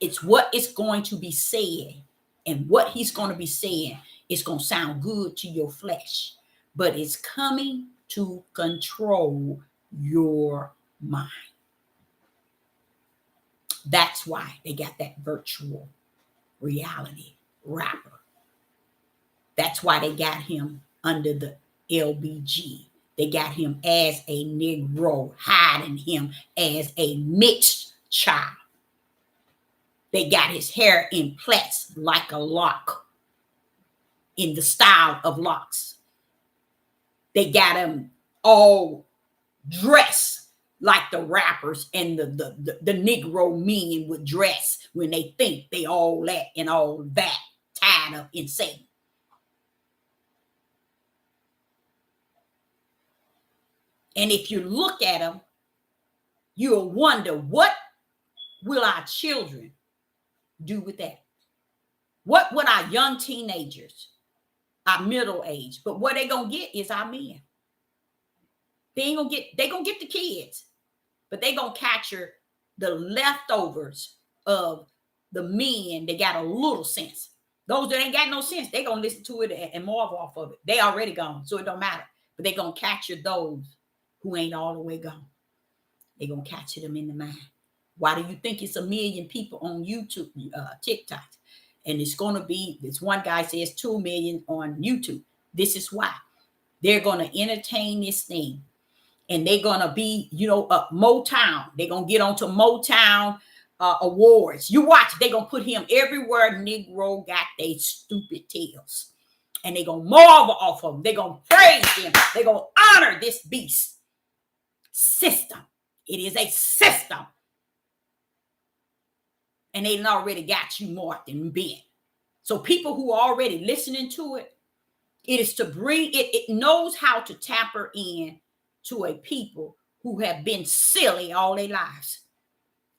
It's what is going to be said, and what he's going to be saying is going to sound good to your flesh, but it's coming to control your mind. That's why they got that virtual reality rapper. That's why they got him under the LBG. They got him as a Negro, hiding him as a mixed child. They got his hair in plaits like a lock, in the style of locks. They got him all dressed like the rappers and the Negro men would dress when they think they all that and all that, tied up insane. And if you look at them, you'll wonder, what will our children do with that? What would our young teenagers, our middle age, but what they gonna get is our men. They gonna get the kids, but they gonna capture the leftovers of the men that got a little sense. Those that ain't got no sense, they gonna listen to it and marvel off of it. They already gone, so it don't matter. But they gonna capture those who ain't all the way gone. They gonna capture them in the mind. Why do you think it's 1 million people on YouTube, TikTok? And it's gonna be, this one guy says 2 million on YouTube. This is why. They're gonna entertain this thing. And they're gonna be, Motown. They're gonna get onto Motown awards. You watch, they're gonna put him everywhere Negro got they stupid tails. And they're gonna marvel off of him. They're gonna praise him. They're gonna honor this beast system. It is a system. And they already got you marked and bent. So people who are already listening to it, it is to bring it. It knows how to tamper in to a people who have been silly all their lives,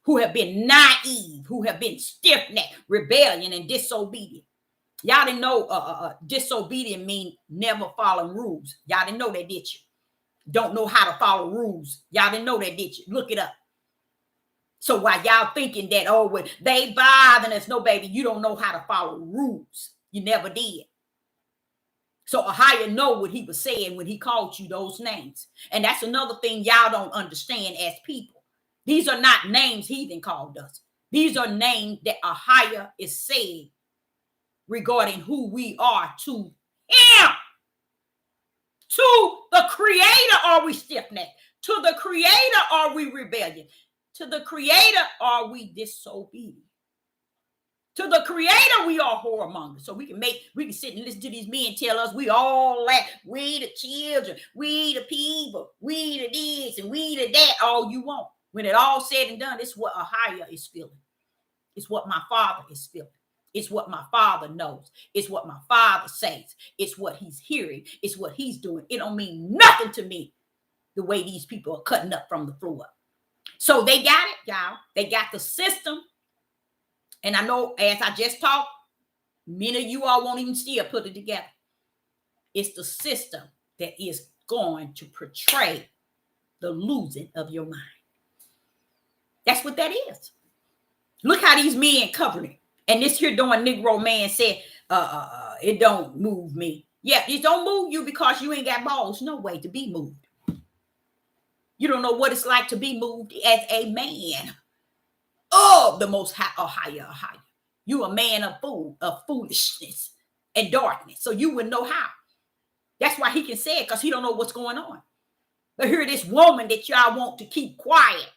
who have been naive, who have been stiff-necked, rebellion, and disobedient. Y'all didn't know disobedient mean never following rules. Y'all didn't know that, did you? Don't know how to follow rules. Y'all didn't know that, did you? Look it up. So while y'all thinking that, well, they bothering us, no, baby, you don't know how to follow rules. You never did. So Ahia know what he was saying when he called you those names. And that's another thing y'all don't understand as people. These are not names heathen called us. These are names that Ahia is saying regarding who we are to him. To the Creator are we stiff-necked. To the Creator are we rebellion. To the Creator are we disobedient. To the Creator we are whoremongers. So we can sit and listen to these men tell us we all that, we the children, we the people, we the this and we the that, all you want. When it all said and done, it's what Ahia is feeling. It's what my father is feeling. It's what my father knows. It's what my father says. It's what he's hearing. It's what he's doing. It don't mean nothing to me the way these people are cutting up from the floor up. So they got it, y'all. They got the system. And I know, as I just talked, many of you all won't even still put it together. It's the system that is going to portray the losing of your mind. That's what that is. Look how these men covered it. And this here doing Negro man said, it don't move me. Yeah, it don't move you because you ain't got balls. No way to be moved. You don't know what it's like to be moved as a man of the most higher. You a man of foolishness and darkness. So you would know how. That's why he can say it, because he don't know what's going on. But here this woman that y'all want to keep quiet,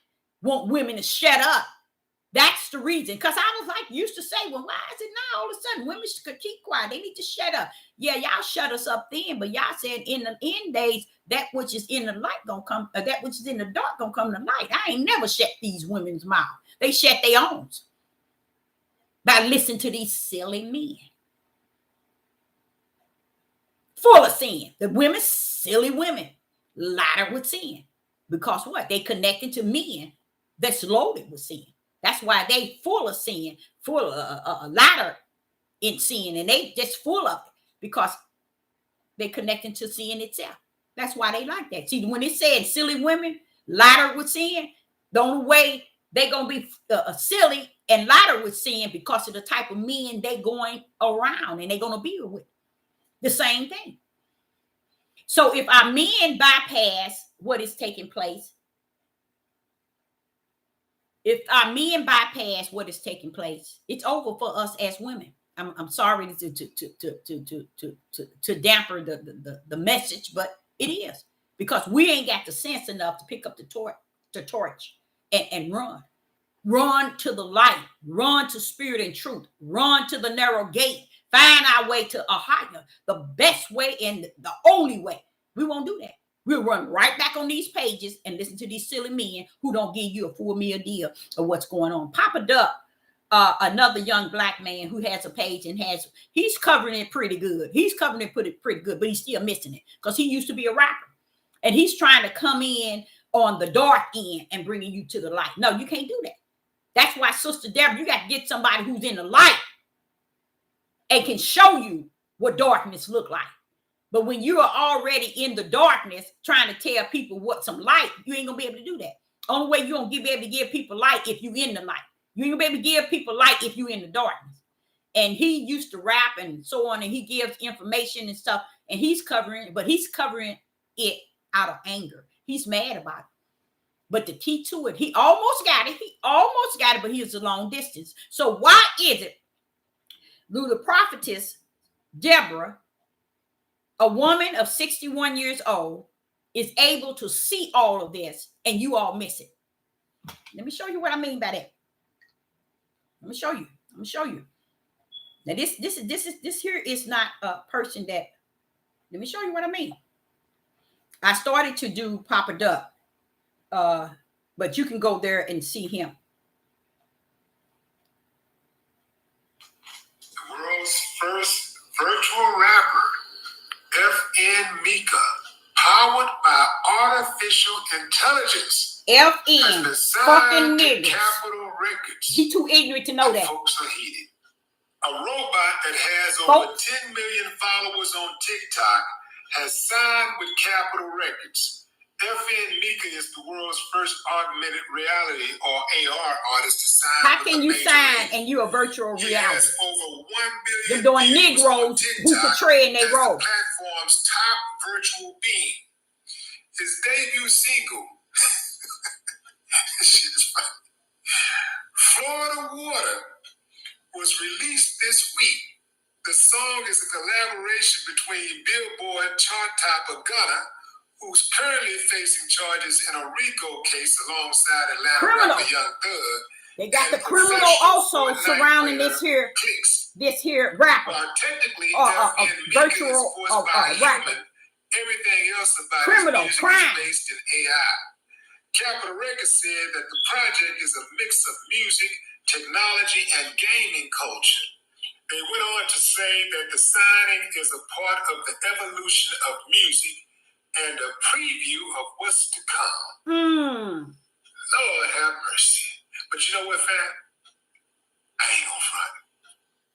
want women to shut up. That's the reason. Because I was like, used to say, well, why is it now all of a sudden women should keep quiet? They need to shut up. Yeah, y'all shut us up then, but y'all said in the end days, that which is in the light gonna come, that which is in the dark gonna come to light. I ain't never shut these women's mouth. They shut their own by listening to these silly men. Full of sin. The women, silly women, lighter with sin. Because what? They connected to men that's loaded with sin. That's why they full of sin, full of lighter in sin, and they just full of it because they connecting to sin itself. That's why they like that. See, when it said silly women, lighter with sin, the only way they gonna be silly and lighter with sin because of the type of men they going around and they gonna be with. The same thing. So if our men bypass what is taking place, if our men bypass what is taking place, it's over for us as women. I'm sorry to damper the message, but it is, because we ain't got the sense enough to pick up the torch and run to the light, run to spirit and truth, run to the narrow gate, find our way to a higher, the best way and the only way. We won't do that. We'll run right back on these pages and listen to these silly men who don't give you a full meal deal of what's going on. Papa Duck, another young black man who has a page and he's covering it pretty good. He's covering it pretty good, but he's still missing it because he used to be a rapper. And he's trying to come in on the dark end and bringing you to the light. No, you can't do that. That's why, Sister Deborah, you got to get somebody who's in the light and can show you what darkness look like. But when you are already in the darkness trying to tell people what's some light, you ain't going to be able to do that. Only way you're going to be able to give people light if you in the light. You ain't going to be able to give people light if you in the darkness. And he used to rap and so on, and he gives information and stuff, and he's covering it out of anger. He's mad about it. But the key to it, he almost got it, but he was a long distance. So why is it through the prophetess Deborah, a woman of 61 years old, is able to see all of this and you all miss it? Let me show you what I mean by that. Let me show you. Now this here is not a person that, let me show you what I mean. I started to do Papa Duck, but you can go there and see him. The world's first virtual rapper, FN Mika, powered by artificial intelligence. FN, fucking niggas. Capitol Records. He too ignorant to know that. Folks are heated. A robot that has over 10 million followers on TikTok has signed with Capitol Records. FN Mika is the world's first augmented reality or AR artist to sign. How can you sign and you're a virtual reality? He has over 1 billion. They're doing Negroes who portray in their role. The platform's top virtual being. His debut single, this shit is funny, Florida Water, was released this week. The song is a collaboration between Billboard chart topper Gunna, who's currently facing charges in a RICO case alongside Atlanta rapper Young Thug. They got the criminal also surrounding this here rapper. Technically, virtual rapper. Everything else about criminal his music crime is based in AI. Capitol Records said that the project is a mix of music, technology, and gaming culture. They went on to say that the signing is a part of the evolution of music and a preview of what's to come. Lord have mercy. But you know what, fam? I ain't gonna front.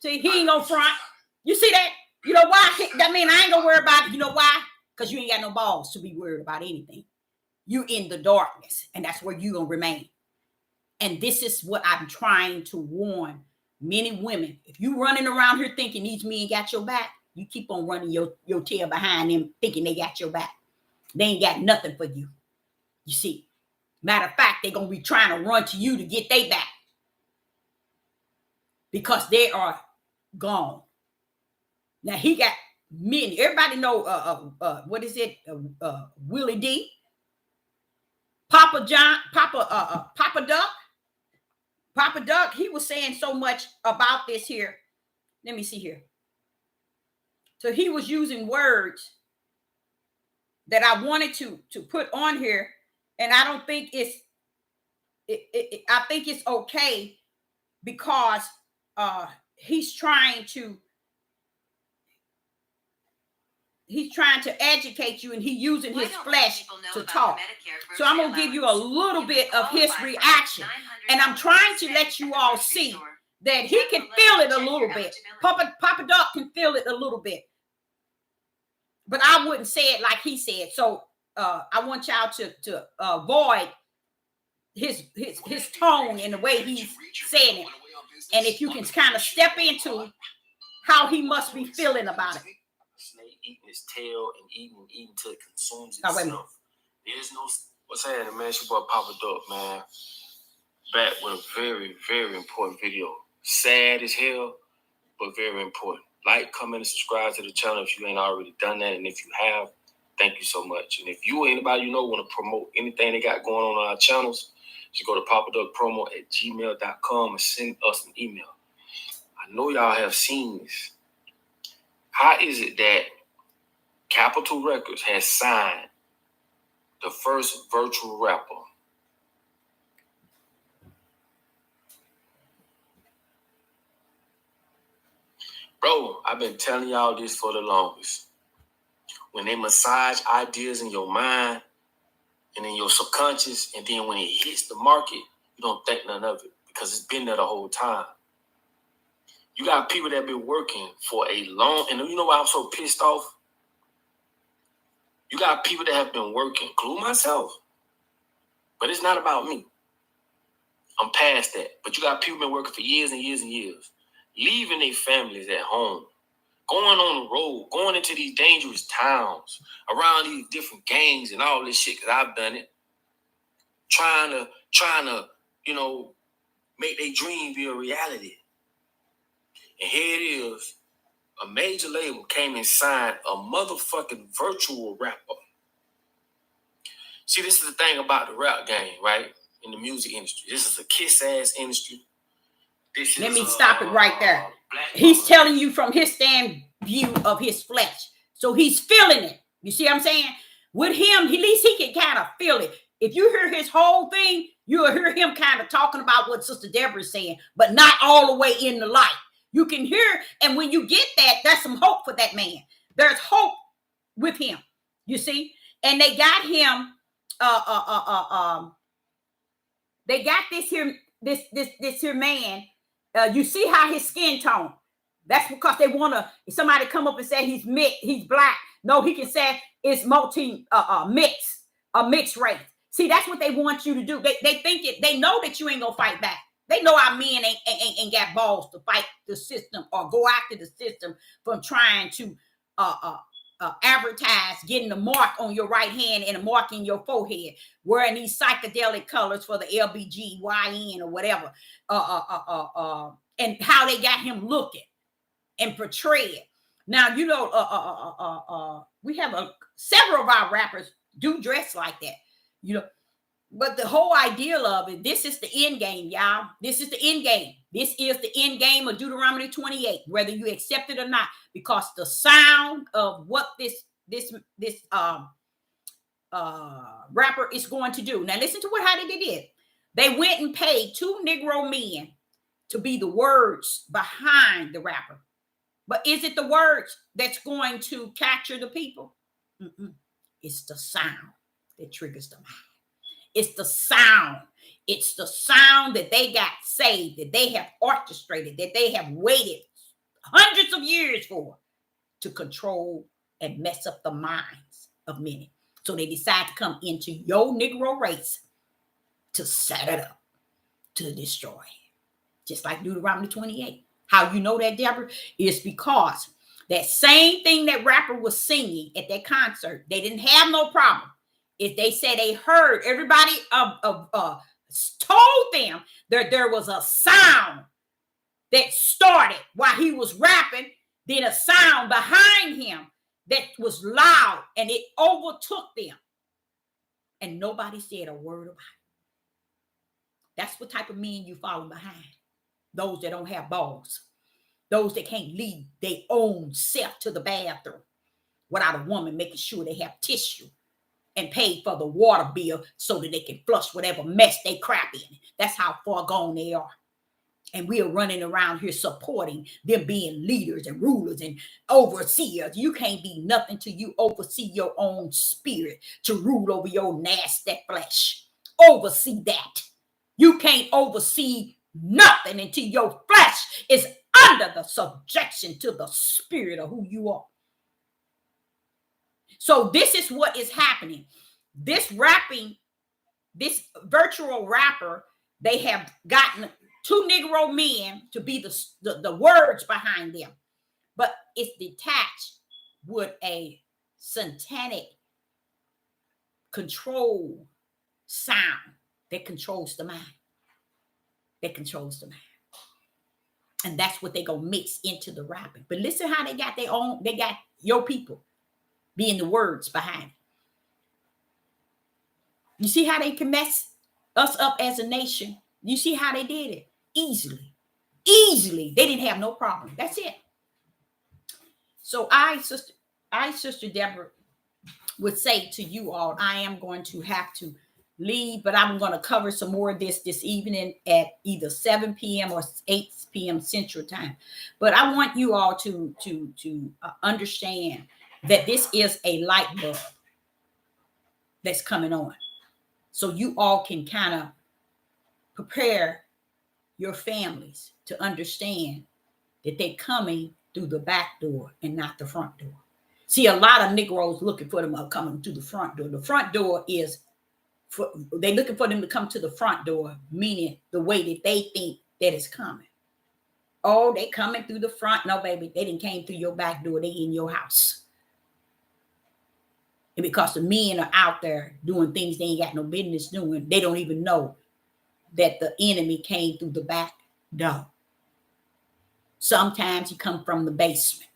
See, he ain't gonna front. You see that? You know why? That mean I ain't gonna worry about it. You know why? Because you ain't got no balls to be worried about anything. You in the darkness, and that's where you gonna remain. And this is what I'm trying to warn many women. If you running around here thinking these men got your back, you keep on running your tail behind them thinking they got your back. They ain't got nothing for you. You see, matter of fact, they're gonna be trying to run to you to get their back because they are gone. Now he got many. Everybody know what is it? Willie D, Papa Duck. He was saying so much about this here. Let me see here. So he was using words that I wanted to put on here, and I don't think I think it's okay because he's trying to educate you, and he's using his flesh to talk. So I'm going to give you a little bit of his reaction, and I'm trying to let you all see that he can feel it a little bit. Papa Duck can feel it a little bit, but I wouldn't say it like he said. So I want y'all to avoid his tone and the way he's saying it, and if you can kind of step into how he must be feeling about it. Snake eating his tail and eating till it consumes itself. There's no... What's happening, man? It's your boy Papa Duck, man. Back with a very, very important video. Sad as hell, but very important. Like, comment, and subscribe to the channel if you ain't already done that. And if you have, thank you so much. And if you or anybody you know want to promote anything they got going on our channels, you go to papaduckpromo@gmail.com and send us an email. I know y'all have seen this. How is it that Capitol Records has signed the first virtual rapper? Bro, I've been telling y'all this for the longest. When they massage ideas in your mind and in your subconscious, and then when it hits the market, you don't think none of it because it's been there the whole time. You got people that have been working for a long... And you know why I'm so pissed off? You got people that have been working, including myself. But it's not about me. I'm past that. But you got people been working for years and years and years, leaving their families at home, going on the road, going into these dangerous towns, around these different gangs and all this shit, because I've done it. Trying to, you know, make their dream be a reality. And here it is. A major label came and signed a motherfucking virtual rapper. See, this is the thing about the rap game, right? In the music industry. This is a kiss-ass industry. Let me stop it right there. He's telling you from his stand view of his flesh. So he's feeling it. You see what I'm saying? With him, at least he can kind of feel it. If you hear his whole thing, you'll hear him kind of talking about what Sister Deborah's saying, but not all the way in the light. You can hear, and when you get that, there's some hope for that man. There's hope with him, you see? And they got him, they got this here man. You see how his skin tone. That's because they want to, if somebody come up and say he's black. No, he can say it's a mixed race. See, that's what they want you to do. They think it, they know that you ain't gonna fight back. They know our men ain't got balls to fight the system or go after the system from trying to advertise getting a mark on your right hand and a mark in your forehead, wearing these psychedelic colors for the LBGYN or whatever, and how they got him looking and portrayed. Now, you know, we have several of our rappers do dress like that, you know. But the whole idea of it, this is the end game, y'all. This is the end game. This is the end game of Deuteronomy 28, whether you accept it or not, because the sound of what this rapper is going to do. Now, listen to how they did. They went and paid 2 Negro men to be the words behind the rapper. But is it the words that's going to capture the people? It's the sound that triggers them. It's the sound. It's the sound that they got saved, that they have orchestrated, that they have waited hundreds of years for to control and mess up the minds of many. So they decide to come into your Negro race to set it up, to destroy it. Just like Deuteronomy 28. How you know that, Deborah? Is because that same thing that rapper was singing at that concert, they didn't have no problem. If they said they heard, everybody told them that there was a sound that started while he was rapping, then a sound behind him that was loud, and it overtook them. And nobody said a word about it. That's what type of men you follow behind. Those that don't have balls. Those that can't lead their own self to the bathroom without a woman making sure they have tissue and pay for the water bill so that they can flush whatever mess they crap in. That's how far gone they are. And we are running around here supporting them being leaders and rulers and overseers. You can't be nothing till you oversee your own spirit, to rule over your nasty flesh. Oversee that. You can't oversee nothing until your flesh is under the subjection to the spirit of who you are. So this is what is happening. This virtual rapper, they have gotten 2 Negro men to be the words behind them. But it's detached with a satanic control sound that controls the mind. That controls the mind. And that's what they're going to mix into the rapping. But listen how they got their own, they got your people being the words behind it. You see how they can mess us up as a nation? You see how they did it? Easily. Easily. They didn't have no problem. That's it. So Sister Deborah, would say to you all, I am going to have to leave, but I'm going to cover some more of this evening at either 7 p.m. or 8 p.m. Central Time. But I want you all to understand that this is a light bulb that's coming on. So you all can kind of prepare your families to understand that they're coming through the back door and not the front door. See, a lot of Negroes looking for them are coming to the front door. The front door is they're looking for them to come to the front door, meaning the way that they think that it's coming. Oh, they coming through the front. No, baby, they didn't came through your back door. They in your house. And because the men are out there doing things they ain't got no business doing, they don't even know that the enemy came through the back door. Sometimes he come from the basement.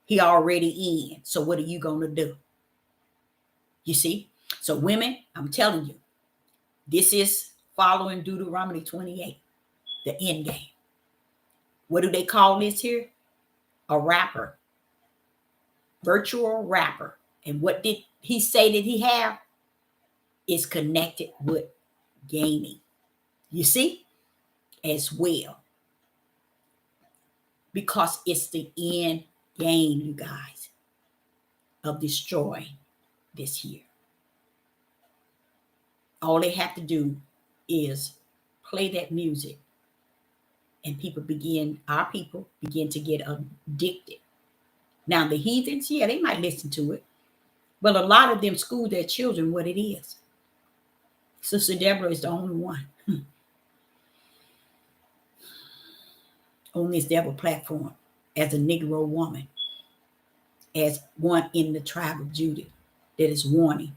He already in. So what are you going to do? You see? So women, I'm telling you, this is following Deuteronomy 28, the end game. What do they call this here? A rapper. Virtual rapper. And what did he say that he have? Is connected with gaming. You see? As well. Because it's the end game, you guys, of destroying this here. All they have to do is play that music, and our people begin to get addicted. Now, the heathens, yeah, they might listen to it, but a lot of them school their children what it is. Sister Deborah is the only one on this devil platform as a Negro woman, as one in the tribe of Judah that is warning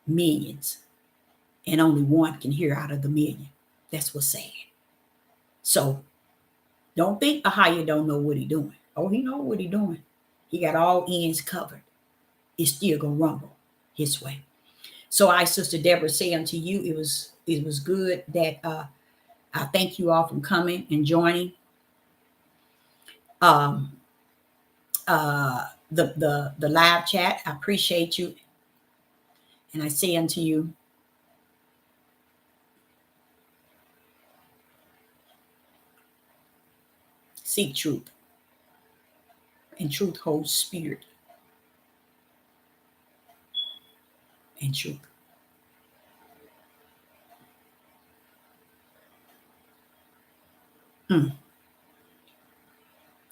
millions, and only one can hear out of the million. That's what's sad. So don't think Ahaya don't know what he's doing. Oh, he know what he's doing. He got all ends covered. It's still gonna rumble his way. So I, Sister Deborah, say unto you, it was good that I thank you all for coming and joining the live chat. I appreciate you. And I say unto you, seek truth. And truth holds spirit and truth.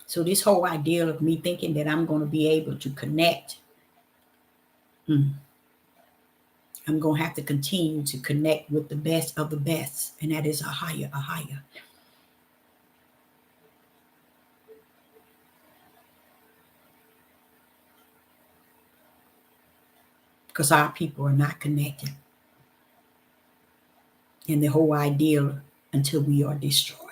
So this whole idea of me thinking that I'm going to be able to connect, I'm going to have to continue to connect with the best of the best. And that is Ahaya. Because our people are not connected. And the whole idea until we are destroyed.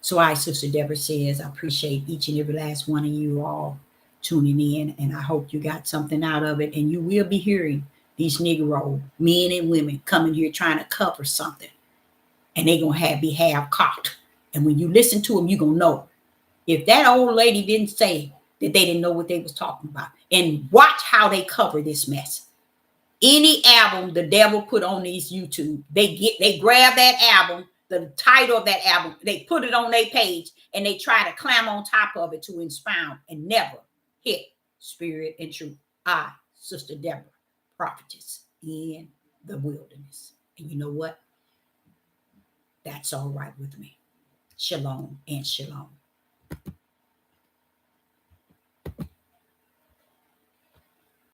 So I, Sister Deborah, says, I appreciate each and every last one of you all tuning in. And I hope you got something out of it. And you will be hearing these Negro men and women coming here trying to cover something. And they're going to be half cocked. And when you listen to them, you're going to know. If that old lady didn't say that they didn't know what they was talking about. And watch how they cover this mess. Any album the devil put on these YouTube, they grab that album, the title of that album, they put it on their page, and they try to climb on top of it to expound and never hit spirit and truth. I, Sister Deborah, prophetess in the wilderness. And you know what? That's all right with me. Shalom and shalom.